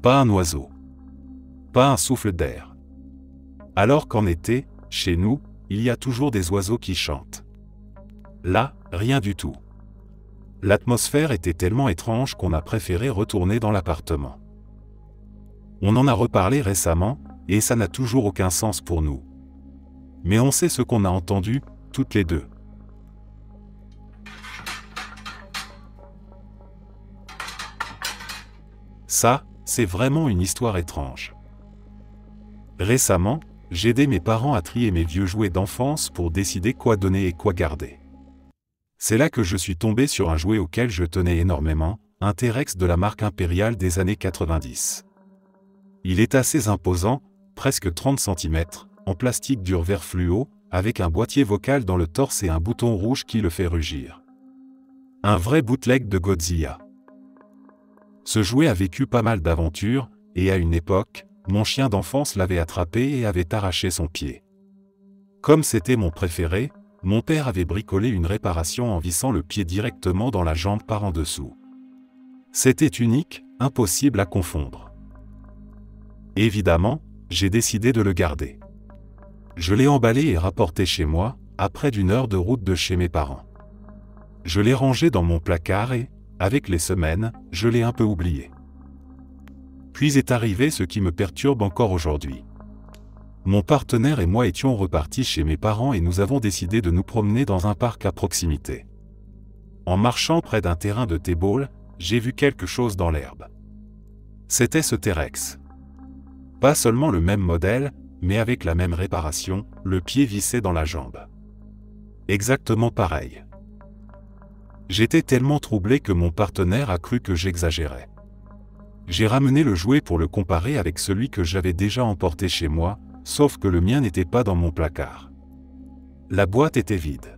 Pas un oiseau. Pas un souffle d'air. Alors qu'en été, chez nous, il y a toujours des oiseaux qui chantent. Là, rien du tout. L'atmosphère était tellement étrange qu'on a préféré retourner dans l'appartement. On en a reparlé récemment, et ça n'a toujours aucun sens pour nous. Mais on sait ce qu'on a entendu, toutes les deux. Ça, c'est vraiment une histoire étrange. Récemment, j'ai aidé mes parents à trier mes vieux jouets d'enfance pour décider quoi donner et quoi garder. C'est là que je suis tombé sur un jouet auquel je tenais énormément, un T-Rex de la marque Impérial des années 90. Il est assez imposant, presque 30 cm, en plastique dur vert fluo, avec un boîtier vocal dans le torse et un bouton rouge qui le fait rugir. Un vrai bootleg de Godzilla. Ce jouet a vécu pas mal d'aventures, et à une époque, mon chien d'enfance l'avait attrapé et avait arraché son pied. Comme c'était mon préféré, mon père avait bricolé une réparation en vissant le pied directement dans la jambe par en dessous. C'était unique, impossible à confondre. Évidemment, j'ai décidé de le garder. Je l'ai emballé et rapporté chez moi, après d'une heure de route de chez mes parents. Je l'ai rangé dans mon placard et, avec les semaines, je l'ai un peu oublié. Puis est arrivé ce qui me perturbe encore aujourd'hui. Mon partenaire et moi étions repartis chez mes parents et nous avons décidé de nous promener dans un parc à proximité. En marchant près d'un terrain de T-ball, j'ai vu quelque chose dans l'herbe. C'était ce T-Rex. Pas seulement le même modèle, mais avec la même réparation, le pied vissé dans la jambe. Exactement pareil. J'étais tellement troublé que mon partenaire a cru que j'exagérais. J'ai ramené le jouet pour le comparer avec celui que j'avais déjà emporté chez moi, sauf que le mien n'était pas dans mon placard. La boîte était vide.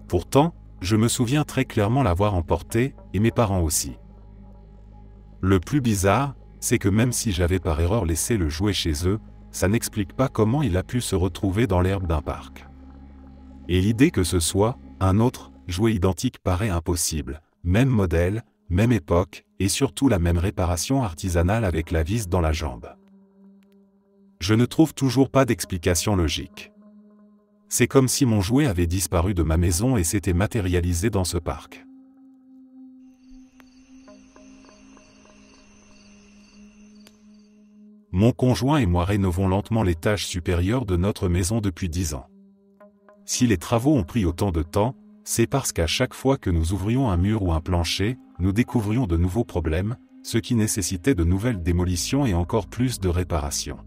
Pourtant, je me souviens très clairement l'avoir emporté, et mes parents aussi. Le plus bizarre, c'est que même si j'avais par erreur laissé le jouet chez eux, ça n'explique pas comment il a pu se retrouver dans l'herbe d'un parc. Et l'idée que ce soit un autre jouet identique paraît impossible, même modèle, même époque, et surtout la même réparation artisanale avec la vis dans la jambe. Je ne trouve toujours pas d'explication logique. C'est comme si mon jouet avait disparu de ma maison et s'était matérialisé dans ce parc. Mon conjoint et moi rénovons lentement l'étage supérieur de notre maison depuis 10 ans. Si les travaux ont pris autant de temps, c'est parce qu'à chaque fois que nous ouvrions un mur ou un plancher, nous découvrions de nouveaux problèmes, ce qui nécessitait de nouvelles démolitions et encore plus de réparations.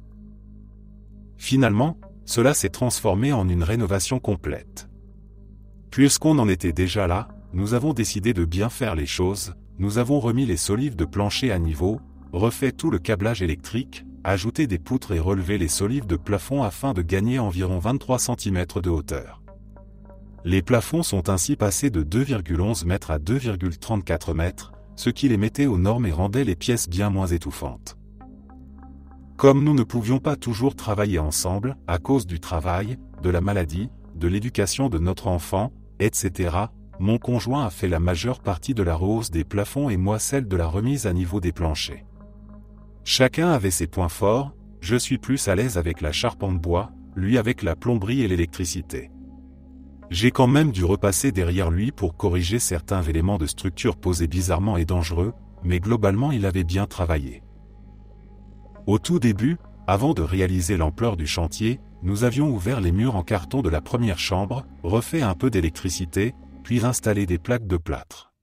Finalement, cela s'est transformé en une rénovation complète. Puisqu'on en était déjà là, nous avons décidé de bien faire les choses, nous avons remis les solives de plancher à niveau, refait tout le câblage électrique, ajouté des poutres et relevé les solives de plafond afin de gagner environ 23 cm de hauteur. Les plafonds sont ainsi passés de 2,11 m à 2,34 m, ce qui les mettait aux normes et rendait les pièces bien moins étouffantes. Comme nous ne pouvions pas toujours travailler ensemble, à cause du travail, de la maladie, de l'éducation de notre enfant, etc., mon conjoint a fait la majeure partie de la rehausse des plafonds et moi celle de la remise à niveau des planchers. Chacun avait ses points forts, je suis plus à l'aise avec la charpente bois, lui avec la plomberie et l'électricité. J'ai quand même dû repasser derrière lui pour corriger certains éléments de structure posés bizarrement et dangereux, mais globalement il avait bien travaillé. Au tout début, avant de réaliser l'ampleur du chantier, nous avions ouvert les murs en carton de la première chambre, refait un peu d'électricité, puis installé des plaques de plâtre.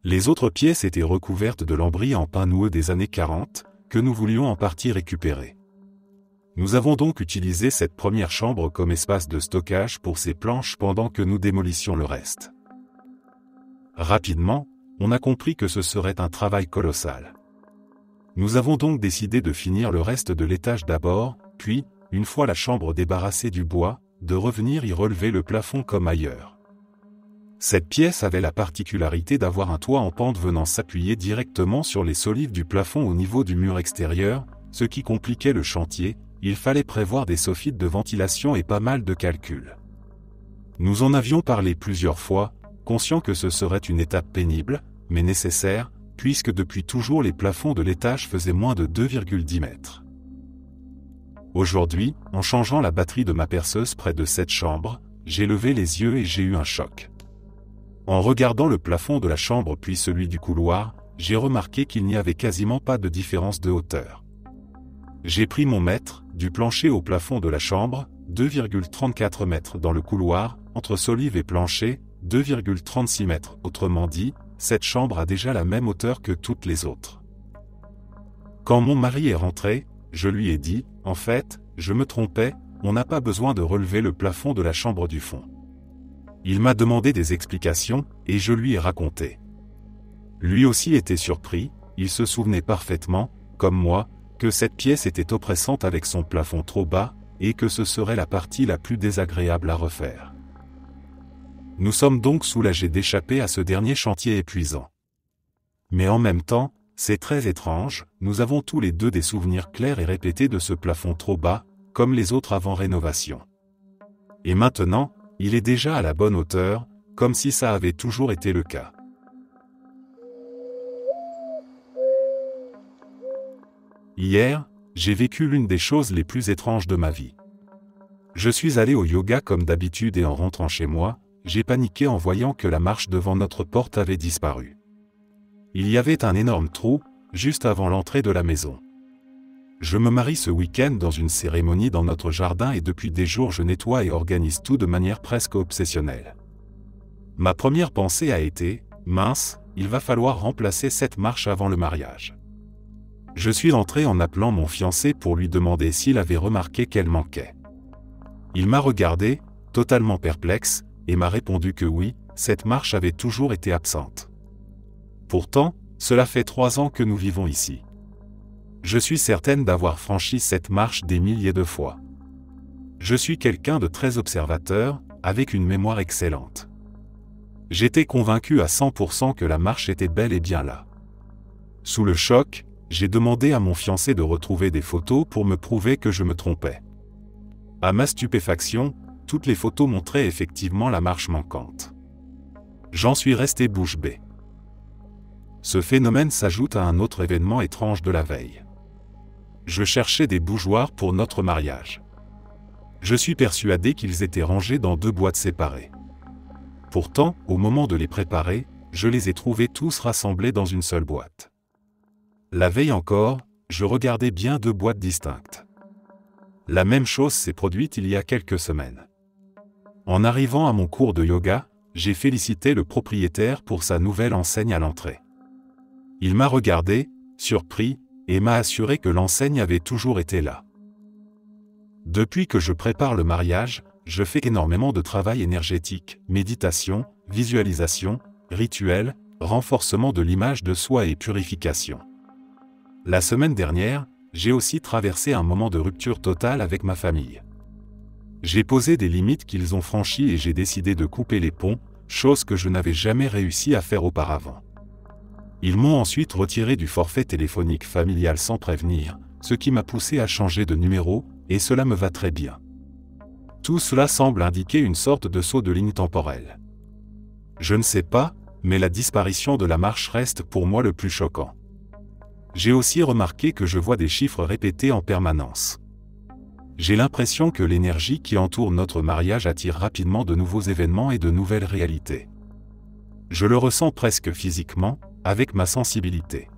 Les autres pièces étaient recouvertes de lambris en pin noueux des années 40, que nous voulions en partie récupérer. Nous avons donc utilisé cette première chambre comme espace de stockage pour ces planches pendant que nous démolissions le reste. Rapidement, on a compris que ce serait un travail colossal. Nous avons donc décidé de finir le reste de l'étage d'abord, puis, une fois la chambre débarrassée du bois, de revenir y relever le plafond comme ailleurs. Cette pièce avait la particularité d'avoir un toit en pente venant s'appuyer directement sur les solives du plafond au niveau du mur extérieur, ce qui compliquait le chantier. Il fallait prévoir des soffites de ventilation et pas mal de calculs. Nous en avions parlé plusieurs fois, conscients que ce serait une étape pénible, mais nécessaire, puisque depuis toujours les plafonds de l'étage faisaient moins de 2,10 mètres. Aujourd'hui, en changeant la batterie de ma perceuse près de cette chambre, j'ai levé les yeux et j'ai eu un choc. En regardant le plafond de la chambre puis celui du couloir, j'ai remarqué qu'il n'y avait quasiment pas de différence de hauteur. J'ai pris mon mètre, du plancher au plafond de la chambre, 2,34 mètres dans le couloir, entre solive et plancher, 2,36 mètres. Autrement dit, cette chambre a déjà la même hauteur que toutes les autres. Quand mon mari est rentré, je lui ai dit, en fait, je me trompais, on n'a pas besoin de relever le plafond de la chambre du fond. Il m'a demandé des explications, et je lui ai raconté. Lui aussi était surpris, il se souvenait parfaitement, comme moi, que cette pièce était oppressante avec son plafond trop bas, et que ce serait la partie la plus désagréable à refaire. Nous sommes donc soulagés d'échapper à ce dernier chantier épuisant. Mais en même temps, c'est très étrange, nous avons tous les deux des souvenirs clairs et répétés de ce plafond trop bas, comme les autres avant rénovation. Et maintenant, il est déjà à la bonne hauteur, comme si ça avait toujours été le cas. Hier, j'ai vécu l'une des choses les plus étranges de ma vie. Je suis allé au yoga comme d'habitude et en rentrant chez moi, j'ai paniqué en voyant que la marche devant notre porte avait disparu. Il y avait un énorme trou, juste avant l'entrée de la maison. Je me marie ce week-end dans une cérémonie dans notre jardin et depuis des jours je nettoie et organise tout de manière presque obsessionnelle. Ma première pensée a été, mince, il va falloir remplacer cette marche avant le mariage. Je suis entré en appelant mon fiancé pour lui demander s'il avait remarqué qu'elle manquait. Il m'a regardé, totalement perplexe, et m'a répondu que oui, cette marche avait toujours été absente. Pourtant, cela fait 3 ans que nous vivons ici. Je suis certaine d'avoir franchi cette marche des milliers de fois. Je suis quelqu'un de très observateur, avec une mémoire excellente. J'étais convaincu à 100% que la marche était bel et bien là. Sous le choc, j'ai demandé à mon fiancé de retrouver des photos pour me prouver que je me trompais. À ma stupéfaction, toutes les photos montraient effectivement la marche manquante. J'en suis resté bouche bée. Ce phénomène s'ajoute à un autre événement étrange de la veille. Je cherchais des bougeoirs pour notre mariage. Je suis persuadé qu'ils étaient rangés dans 2 boîtes séparées. Pourtant, au moment de les préparer, je les ai trouvés tous rassemblés dans une seule boîte. La veille encore, je regardais bien 2 boîtes distinctes. La même chose s'est produite il y a quelques semaines. En arrivant à mon cours de yoga, j'ai félicité le propriétaire pour sa nouvelle enseigne à l'entrée. Il m'a regardé, surpris, et m'a assuré que l'enseigne avait toujours été là. Depuis que je prépare le mariage, je fais énormément de travail énergétique, méditation, visualisation, rituel, renforcement de l'image de soi et purification. La semaine dernière, j'ai aussi traversé un moment de rupture totale avec ma famille. J'ai posé des limites qu'ils ont franchies et j'ai décidé de couper les ponts, chose que je n'avais jamais réussi à faire auparavant. Ils m'ont ensuite retiré du forfait téléphonique familial sans prévenir, ce qui m'a poussé à changer de numéro, et cela me va très bien. Tout cela semble indiquer une sorte de saut de ligne temporelle. Je ne sais pas, mais la disparition de la marche reste pour moi le plus choquant. J'ai aussi remarqué que je vois des chiffres répétés en permanence. J'ai l'impression que l'énergie qui entoure notre mariage attire rapidement de nouveaux événements et de nouvelles réalités. Je le ressens presque physiquement, avec ma sensibilité.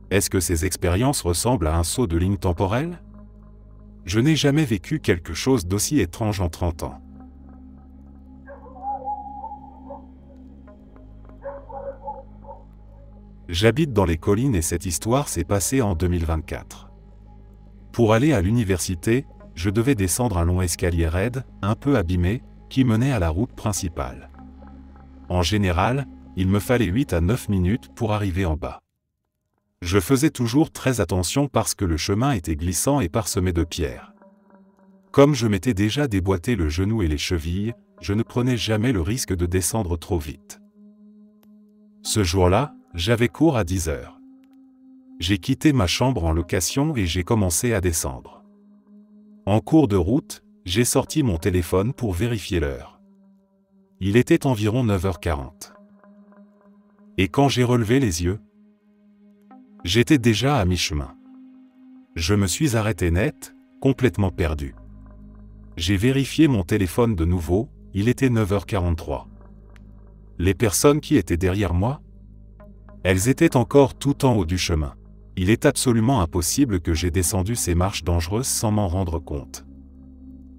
Est-ce que ces expériences ressemblent à un saut de ligne temporelle ? Je n'ai jamais vécu quelque chose d'aussi étrange en 30 ans. J'habite dans les collines et cette histoire s'est passée en 2024. Pour aller à l'université, je devais descendre un long escalier raide, un peu abîmé, qui menait à la route principale. En général, il me fallait 8 à 9 minutes pour arriver en bas. Je faisais toujours très attention parce que le chemin était glissant et parsemé de pierres. Comme je m'étais déjà déboîté le genou et les chevilles, je ne prenais jamais le risque de descendre trop vite. Ce jour-là, j'avais cours à 10 heures. J'ai quitté ma chambre en location et j'ai commencé à descendre. En cours de route, j'ai sorti mon téléphone pour vérifier l'heure. Il était environ 9h40. Et quand j'ai relevé les yeux, J'étais déjà à mi-chemin. Je me suis arrêté net, complètement perdu. J'ai vérifié mon téléphone de nouveau, il était 9h43. Les personnes qui étaient derrière moi? Elles étaient encore tout en haut du chemin. Il est absolument impossible que j'ai descendu ces marches dangereuses sans m'en rendre compte.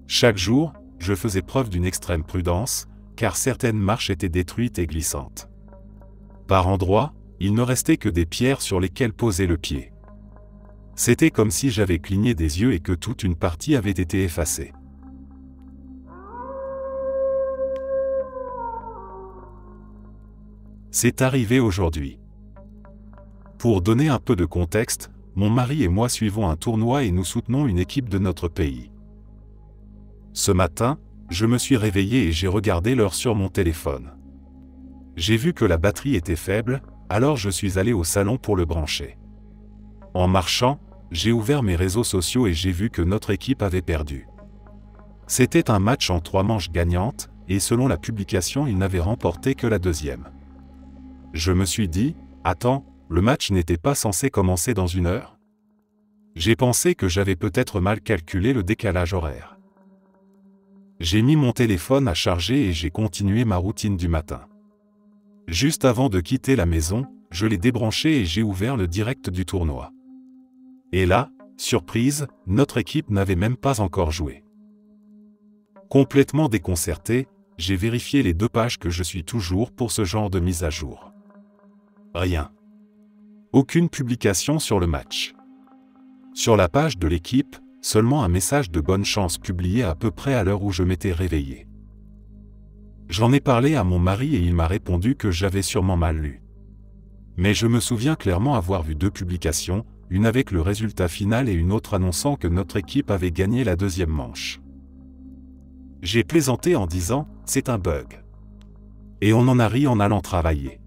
Chaque jour, je faisais preuve d'une extrême prudence, car certaines marches étaient détruites et glissantes. Par endroits, il ne restait que des pierres sur lesquelles poser le pied. C'était comme si j'avais cligné des yeux et que toute une partie avait été effacée. C'est arrivé aujourd'hui. Pour donner un peu de contexte, mon mari et moi suivons un tournoi et nous soutenons une équipe de notre pays. Ce matin, je me suis réveillé et j'ai regardé l'heure sur mon téléphone. J'ai vu que la batterie était faible, alors je suis allé au salon pour le brancher. En marchant, j'ai ouvert mes réseaux sociaux et j'ai vu que notre équipe avait perdu. C'était un match en 3 manches gagnantes, et selon la publication, ils n'avaient remporté que la deuxième. Je me suis dit, attends, le match n'était pas censé commencer dans 1 heure? J'ai pensé que j'avais peut-être mal calculé le décalage horaire. J'ai mis mon téléphone à charger et j'ai continué ma routine du matin. Juste avant de quitter la maison, je l'ai débranché et j'ai ouvert le direct du tournoi. Et là, surprise, notre équipe n'avait même pas encore joué. Complètement déconcerté, j'ai vérifié les 2 pages que je suis toujours pour ce genre de mise à jour. Rien. Aucune publication sur le match. Sur la page de l'équipe, seulement un message de bonne chance publié à peu près à l'heure où je m'étais réveillé. J'en ai parlé à mon mari et il m'a répondu que j'avais sûrement mal lu. Mais je me souviens clairement avoir vu 2 publications, une avec le résultat final et une autre annonçant que notre équipe avait gagné la deuxième manche. J'ai plaisanté en disant « c'est un bug ». Et on en a ri en allant travailler.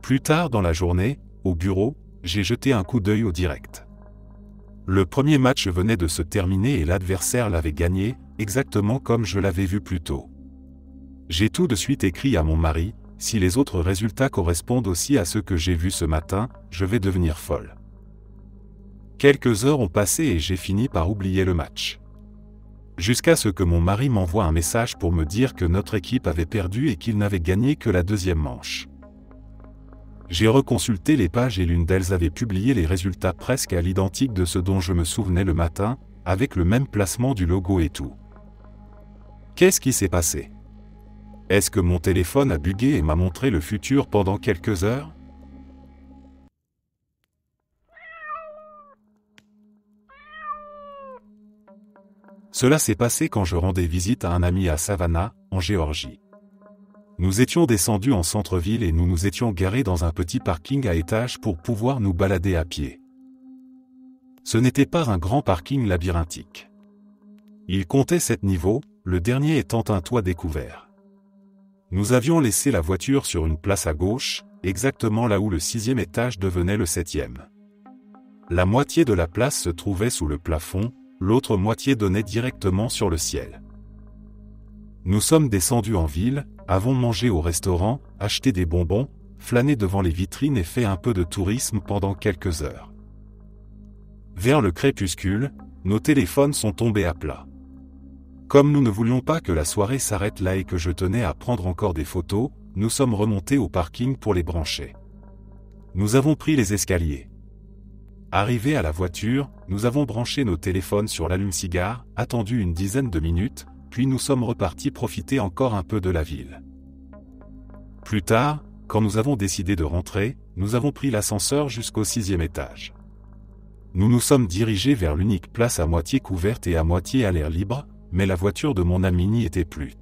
Plus tard dans la journée, au bureau, j'ai jeté un coup d'œil au direct. Le premier match venait de se terminer et l'adversaire l'avait gagné, exactement comme je l'avais vu plus tôt. J'ai tout de suite écrit à mon mari, si les autres résultats correspondent aussi à ceux que j'ai vus ce matin, je vais devenir folle. Quelques heures ont passé et j'ai fini par oublier le match. Jusqu'à ce que mon mari m'envoie un message pour me dire que notre équipe avait perdu et qu'il n'avait gagné que la deuxième manche. J'ai reconsulté les pages et l'une d'elles avait publié les résultats presque à l'identique de ceux dont je me souvenais le matin, avec le même placement du logo et tout. Qu'est-ce qui s'est passé? Est-ce que mon téléphone a bugué et m'a montré le futur pendant quelques heures? Cela s'est passé quand je rendais visite à un ami à Savannah, en Géorgie. Nous étions descendus en centre-ville et nous nous étions garés dans un petit parking à étages pour pouvoir nous balader à pied. Ce n'était pas un grand parking labyrinthique. Il comptait 7 niveaux, le dernier étant un toit découvert. Nous avions laissé la voiture sur une place à gauche, exactement là où le 6e étage devenait le 7e. La moitié de la place se trouvait sous le plafond, l'autre moitié donnait directement sur le ciel. Nous sommes descendus en ville, avons mangé au restaurant, acheté des bonbons, flâné devant les vitrines et fait un peu de tourisme pendant quelques heures. Vers le crépuscule, nos téléphones sont tombés à plat. Comme nous ne voulions pas que la soirée s'arrête là et que je tenais à prendre encore des photos, nous sommes remontés au parking pour les brancher. Nous avons pris les escaliers. Arrivés à la voiture, nous avons branché nos téléphones sur l'allume-cigare, attendu une dizaine de minutes, puis nous sommes repartis profiter encore un peu de la ville. Plus tard, quand nous avons décidé de rentrer, nous avons pris l'ascenseur jusqu'au 6e étage. Nous nous sommes dirigés vers l'unique place à moitié couverte et à moitié à l'air libre, mais la voiture de mon ami n'y était plus.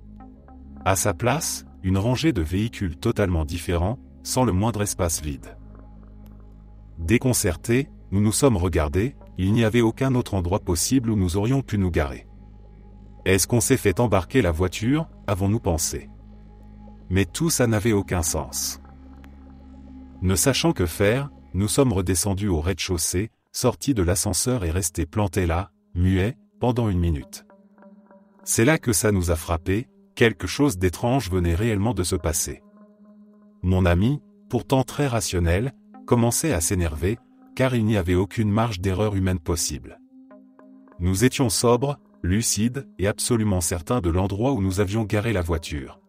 À sa place, une rangée de véhicules totalement différents, sans le moindre espace vide. Déconcertés, nous nous sommes regardés, il n'y avait aucun autre endroit possible où nous aurions pu nous garer. Est-ce qu'on s'est fait embarquer la voiture, avons-nous pensé? Mais tout ça n'avait aucun sens. Ne sachant que faire, nous sommes redescendus au rez-de-chaussée, sortis de l'ascenseur et restés plantés là, muets, pendant 1 minute. C'est là que ça nous a frappé, quelque chose d'étrange venait réellement de se passer. Mon ami, pourtant très rationnel, commençait à s'énerver, car il n'y avait aucune marge d'erreur humaine possible. Nous étions sobres, lucides et absolument certains de l'endroit où nous avions garé la voiture.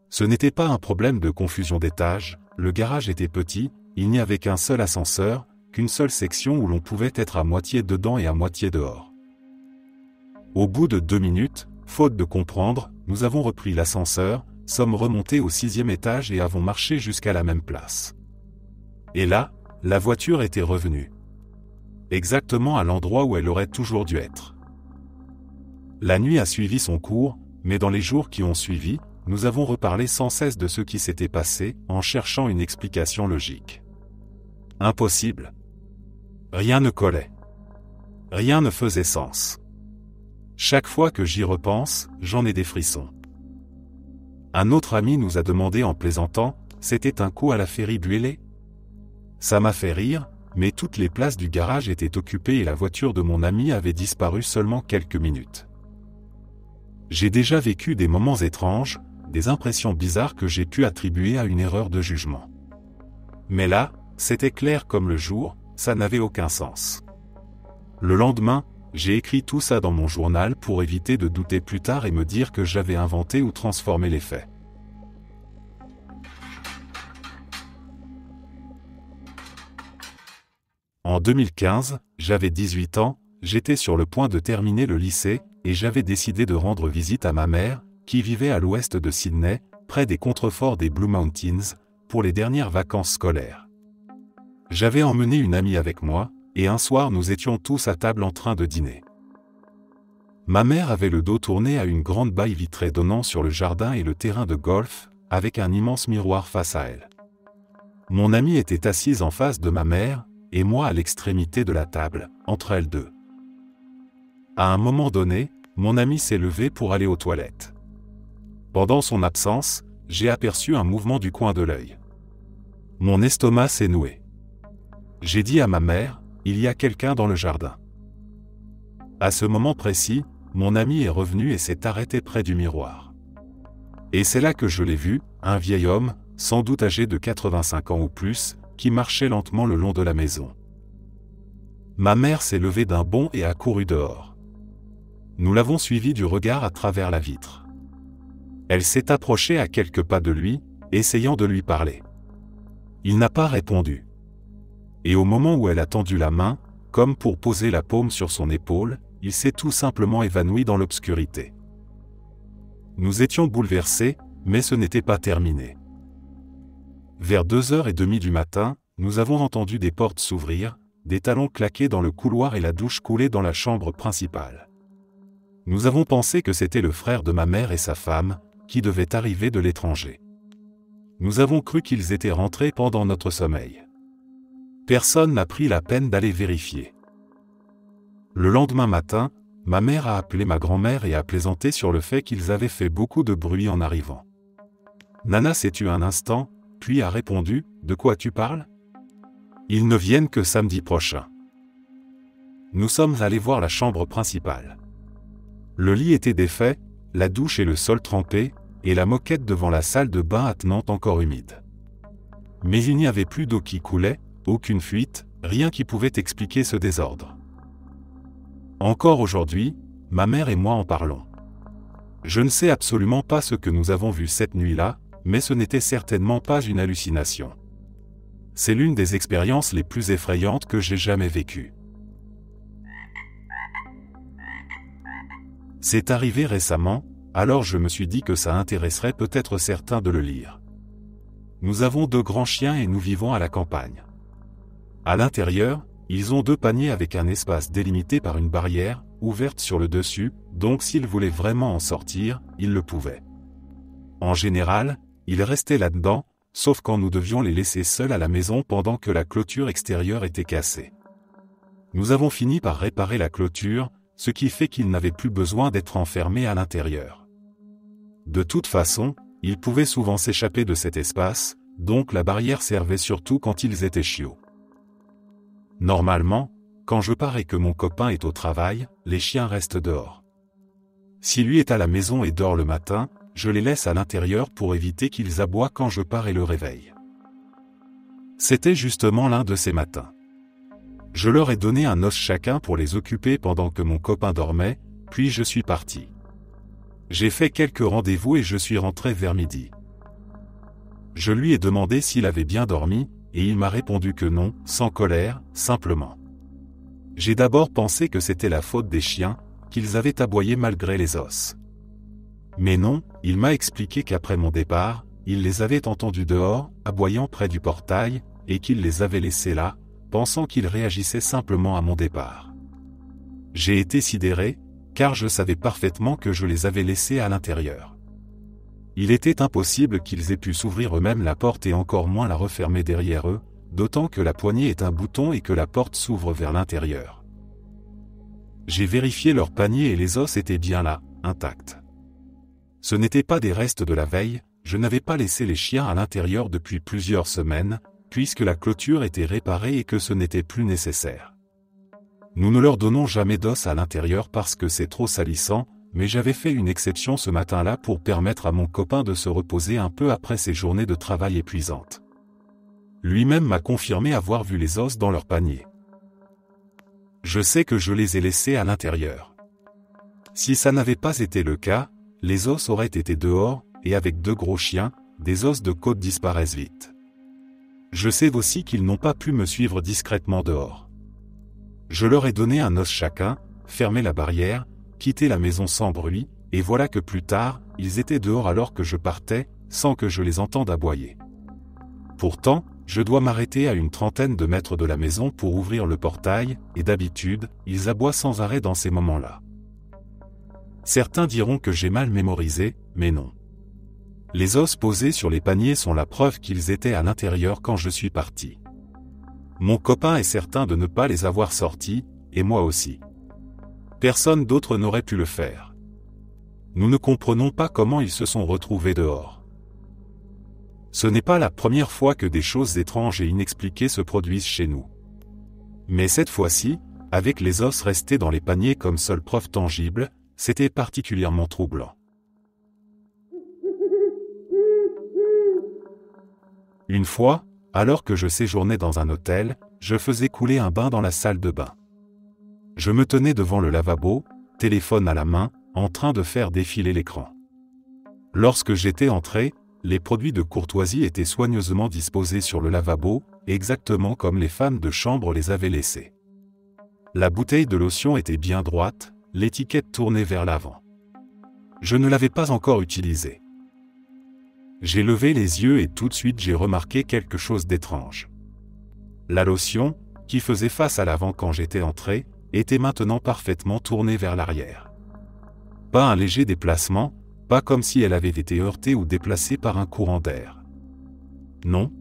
Ce n'était pas un problème de confusion d'étages, le garage était petit, il n'y avait qu'un seul ascenseur, qu'une seule section où l'on pouvait être à moitié dedans et à moitié dehors. Au bout de 2 minutes, faute de comprendre, nous avons repris l'ascenseur, sommes remontés au 6e étage et avons marché jusqu'à la même place. Et là, la voiture était revenue. Exactement à l'endroit où elle aurait toujours dû être. La nuit a suivi son cours, mais dans les jours qui ont suivi, nous avons reparlé sans cesse de ce qui s'était passé, en cherchant une explication logique. Impossible. Rien ne collait. Rien ne faisait sens. Chaque fois que j'y repense, j'en ai des frissons. Un autre ami nous a demandé en plaisantant, c'était un coup à la Ferry Buellé ? Ça m'a fait rire, mais toutes les places du garage étaient occupées et la voiture de mon ami avait disparu seulement quelques minutes. J'ai déjà vécu des moments étranges, des impressions bizarres que j'ai pu attribuer à une erreur de jugement. Mais là, c'était clair comme le jour, ça n'avait aucun sens. Le lendemain, j'ai écrit tout ça dans mon journal pour éviter de douter plus tard et me dire que j'avais inventé ou transformé les faits. En 2015, j'avais 18 ans, j'étais sur le point de terminer le lycée, et j'avais décidé de rendre visite à ma mère, qui vivait à l'ouest de Sydney, près des contreforts des Blue Mountains, pour les dernières vacances scolaires. J'avais emmené une amie avec moi, et un soir nous étions tous à table en train de dîner. Ma mère avait le dos tourné à une grande baille vitrée donnant sur le jardin et le terrain de golf, avec un immense miroir face à elle. Mon amie était assise en face de ma mère, et moi à l'extrémité de la table, entre elles deux. À un moment donné, mon amie s'est levée pour aller aux toilettes. Pendant son absence, j'ai aperçu un mouvement du coin de l'œil. Mon estomac s'est noué. J'ai dit à ma mère, il y a quelqu'un dans le jardin. À ce moment précis, mon ami est revenu et s'est arrêté près du miroir. Et c'est là que je l'ai vu, un vieil homme, sans doute âgé de 85 ans ou plus, qui marchait lentement le long de la maison. Ma mère s'est levée d'un bond et a couru dehors. Nous l'avons suivi du regard à travers la vitre. Elle s'est approchée à quelques pas de lui, essayant de lui parler. Il n'a pas répondu. Et au moment où elle a tendu la main, comme pour poser la paume sur son épaule, il s'est tout simplement évanoui dans l'obscurité. Nous étions bouleversés, mais ce n'était pas terminé. Vers 2h30 du matin, nous avons entendu des portes s'ouvrir, des talons claquer dans le couloir et la douche couler dans la chambre principale. Nous avons pensé que c'était le frère de ma mère et sa femme, qui devaient arriver de l'étranger. Nous avons cru qu'ils étaient rentrés pendant notre sommeil. Personne n'a pris la peine d'aller vérifier. Le lendemain matin, ma mère a appelé ma grand-mère et a plaisanté sur le fait qu'ils avaient fait beaucoup de bruit en arrivant. Nana s'est tue un instant, puis a répondu « De quoi tu parles ? Ils ne viennent que samedi prochain. » Nous sommes allés voir la chambre principale. Le lit était défait, la douche et le sol trempés, et la moquette devant la salle de bain attenante encore humide. Mais il n'y avait plus d'eau qui coulait, aucune fuite, rien qui pouvait expliquer ce désordre. Encore aujourd'hui, ma mère et moi en parlons. Je ne sais absolument pas ce que nous avons vu cette nuit-là, mais ce n'était certainement pas une hallucination. C'est l'une des expériences les plus effrayantes que j'ai jamais vécues. C'est arrivé récemment, alors je me suis dit que ça intéresserait peut-être certains de le lire. Nous avons 2 grands chiens et nous vivons à la campagne. À l'intérieur, ils ont 2 paniers avec un espace délimité par une barrière, ouverte sur le dessus, donc s'ils voulaient vraiment en sortir, ils le pouvaient. En général, ils restaient là-dedans, sauf quand nous devions les laisser seuls à la maison pendant que la clôture extérieure était cassée. Nous avons fini par réparer la clôture, ce qui fait qu'ils n'avaient plus besoin d'être enfermés à l'intérieur. De toute façon, ils pouvaient souvent s'échapper de cet espace, donc la barrière servait surtout quand ils étaient chiots. Normalement, quand je pars et que mon copain est au travail, les chiens restent dehors. Si lui est à la maison et dort le matin, je les laisse à l'intérieur pour éviter qu'ils aboient quand je pars et le réveille. C'était justement l'un de ces matins. Je leur ai donné un os chacun pour les occuper pendant que mon copain dormait, puis je suis parti. J'ai fait quelques rendez-vous et je suis rentré vers midi. Je lui ai demandé s'il avait bien dormi, et il m'a répondu que non, sans colère, simplement. J'ai d'abord pensé que c'était la faute des chiens, qu'ils avaient aboyé malgré les os. Mais non, il m'a expliqué qu'après mon départ, il les avait entendus dehors, aboyant près du portail, et qu'il les avait laissés là, pensant qu'ils réagissaient simplement à mon départ. J'ai été sidéré, car je savais parfaitement que je les avais laissés à l'intérieur. Il était impossible qu'ils aient pu s'ouvrir eux-mêmes la porte et encore moins la refermer derrière eux, d'autant que la poignée est un bouton et que la porte s'ouvre vers l'intérieur. J'ai vérifié leur panier et les os étaient bien là, intacts. Ce n'étaient pas des restes de la veille, je n'avais pas laissé les chiens à l'intérieur depuis plusieurs semaines, puisque la clôture était réparée et que ce n'était plus nécessaire. Nous ne leur donnons jamais d'os à l'intérieur parce que c'est trop salissant, mais j'avais fait une exception ce matin-là pour permettre à mon copain de se reposer un peu après ses journées de travail épuisantes. Lui-même m'a confirmé avoir vu les os dans leur panier. Je sais que je les ai laissés à l'intérieur. Si ça n'avait pas été le cas, les os auraient été dehors, et avec 2 gros chiens, des os de côte disparaissent vite. Je sais aussi qu'ils n'ont pas pu me suivre discrètement dehors. Je leur ai donné un os chacun, fermé la barrière, quitté la maison sans bruit, et voilà que plus tard, ils étaient dehors alors que je partais, sans que je les entende aboyer. Pourtant, je dois m'arrêter à une trentaine de mètres de la maison pour ouvrir le portail, et d'habitude, ils aboient sans arrêt dans ces moments-là. Certains diront que j'ai mal mémorisé, mais non. Les os posés sur les paniers sont la preuve qu'ils étaient à l'intérieur quand je suis parti. Mon copain est certain de ne pas les avoir sortis, et moi aussi. Personne d'autre n'aurait pu le faire. Nous ne comprenons pas comment ils se sont retrouvés dehors. Ce n'est pas la première fois que des choses étranges et inexpliquées se produisent chez nous. Mais cette fois-ci, avec les os restés dans les paniers comme seule preuve tangible, c'était particulièrement troublant. Une fois, alors que je séjournais dans un hôtel, je faisais couler un bain dans la salle de bain. Je me tenais devant le lavabo, téléphone à la main, en train de faire défiler l'écran. Lorsque j'étais entré, les produits de courtoisie étaient soigneusement disposés sur le lavabo, exactement comme les femmes de chambre les avaient laissés. La bouteille de lotion était bien droite, l'étiquette tournée vers l'avant. Je ne l'avais pas encore utilisée. J'ai levé les yeux et tout de suite j'ai remarqué quelque chose d'étrange. La lotion, qui faisait face à l'avant quand j'étais entré, était maintenant parfaitement tournée vers l'arrière. Pas un léger déplacement, pas comme si elle avait été heurtée ou déplacée par un courant d'air. Non.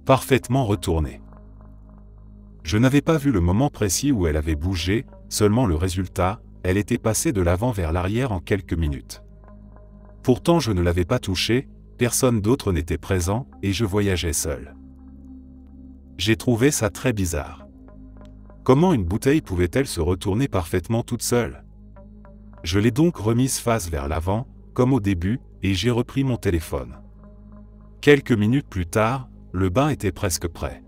Parfaitement retournée. Je n'avais pas vu le moment précis où elle avait bougé, seulement le résultat, elle était passée de l'avant vers l'arrière en quelques minutes. Pourtant je ne l'avais pas touchée, personne d'autre n'était présent, et je voyageais seul. J'ai trouvé ça très bizarre. Comment une bouteille pouvait-elle se retourner parfaitement toute seule? Je l'ai donc remise face vers l'avant, comme au début, et j'ai repris mon téléphone. Quelques minutes plus tard, le bain était presque prêt.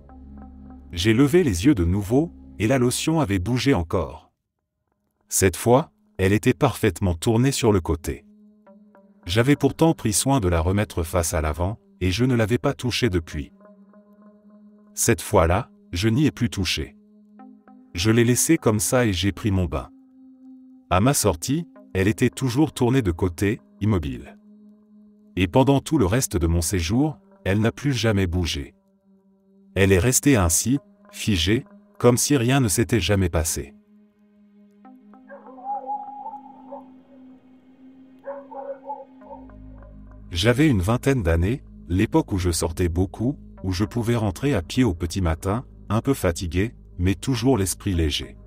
J'ai levé les yeux de nouveau, et la lotion avait bougé encore. Cette fois, elle était parfaitement tournée sur le côté. J'avais pourtant pris soin de la remettre face à l'avant, et je ne l'avais pas touchée depuis. Cette fois-là, je n'y ai plus touché. Je l'ai laissée comme ça et j'ai pris mon bain. À ma sortie, elle était toujours tournée de côté, immobile. Et pendant tout le reste de mon séjour, elle n'a plus jamais bougé. Elle est restée ainsi, figée, comme si rien ne s'était jamais passé. J'avais une vingtaine d'années, l'époque où je sortais beaucoup, où je pouvais rentrer à pied au petit matin, un peu fatigué, mais toujours l'esprit léger.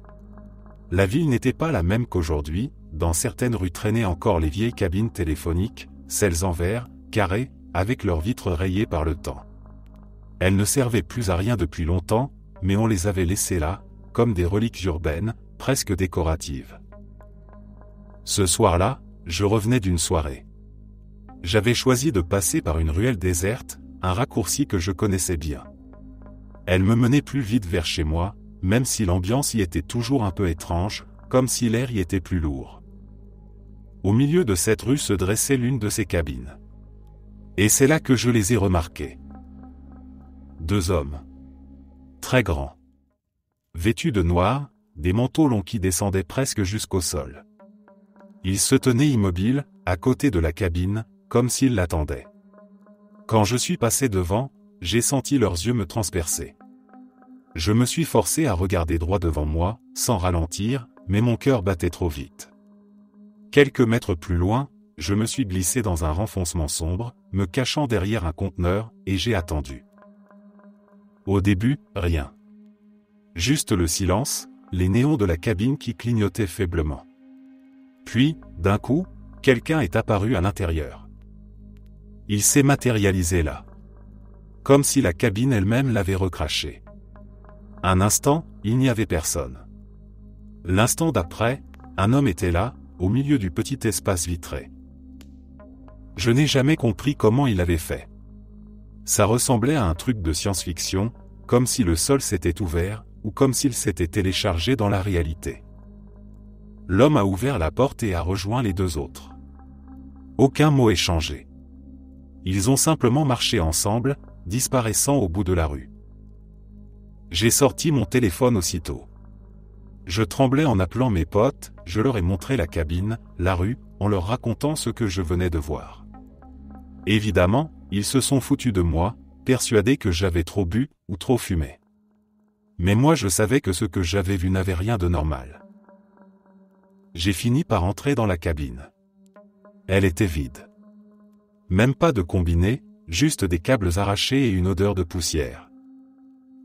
La ville n'était pas la même qu'aujourd'hui, dans certaines rues traînaient encore les vieilles cabines téléphoniques, celles en verre, carrées, avec leurs vitres rayées par le temps. Elles ne servaient plus à rien depuis longtemps, mais on les avait laissées là, comme des reliques urbaines, presque décoratives. Ce soir-là, je revenais d'une soirée. J'avais choisi de passer par une ruelle déserte, un raccourci que je connaissais bien. Elle me menait plus vite vers chez moi, même si l'ambiance y était toujours un peu étrange, comme si l'air y était plus lourd. Au milieu de cette rue se dressait l'une de ces cabines. Et c'est là que je les ai remarqués. 2 hommes. Très grands. Vêtus de noir, des manteaux longs qui descendaient presque jusqu'au sol. Ils se tenaient immobiles, à côté de la cabine, comme s'ils l'attendaient. Quand je suis passé devant, j'ai senti leurs yeux me transpercer. Je me suis forcé à regarder droit devant moi, sans ralentir, mais mon cœur battait trop vite. Quelques mètres plus loin, je me suis glissé dans un renfoncement sombre, me cachant derrière un conteneur, et j'ai attendu. Au début, rien. Juste le silence, les néons de la cabine qui clignotaient faiblement. Puis, d'un coup, quelqu'un est apparu à l'intérieur. Il s'est matérialisé là. Comme si la cabine elle-même l'avait recraché. Un instant, il n'y avait personne. L'instant d'après, un homme était là, au milieu du petit espace vitré. Je n'ai jamais compris comment il avait fait. Ça ressemblait à un truc de science-fiction, comme si le sol s'était ouvert, ou comme s'il s'était téléchargé dans la réalité. L'homme a ouvert la porte et a rejoint les 2 autres. Aucun mot échangé. Ils ont simplement marché ensemble, disparaissant au bout de la rue. J'ai sorti mon téléphone aussitôt. Je tremblais en appelant mes potes, je leur ai montré la cabine, la rue, en leur racontant ce que je venais de voir. Évidemment, ils se sont foutus de moi, persuadés que j'avais trop bu, ou trop fumé. Mais moi je savais que ce que j'avais vu n'avait rien de normal. J'ai fini par entrer dans la cabine. Elle était vide. Même pas de combiné, juste des câbles arrachés et une odeur de poussière.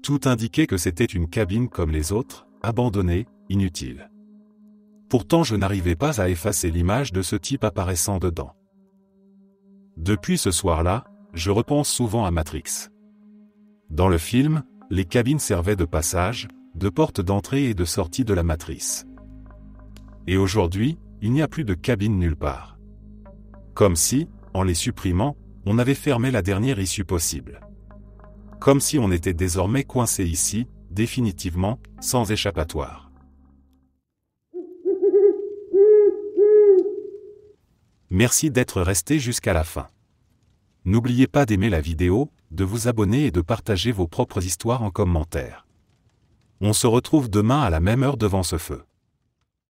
Tout indiquait que c'était une cabine comme les autres, abandonnée, inutile. Pourtant je n'arrivais pas à effacer l'image de ce type apparaissant dedans. Depuis ce soir-là, je repense souvent à Matrix. Dans le film, les cabines servaient de passage, de porte d'entrée et de sortie de la matrice. Et aujourd'hui, il n'y a plus de cabine nulle part. Comme si, en les supprimant, on avait fermé la dernière issue possible. Comme si on était désormais coincé ici, définitivement, sans échappatoire. Merci d'être resté jusqu'à la fin. N'oubliez pas d'aimer la vidéo, de vous abonner et de partager vos propres histoires en commentaire. On se retrouve demain à la même heure devant ce feu.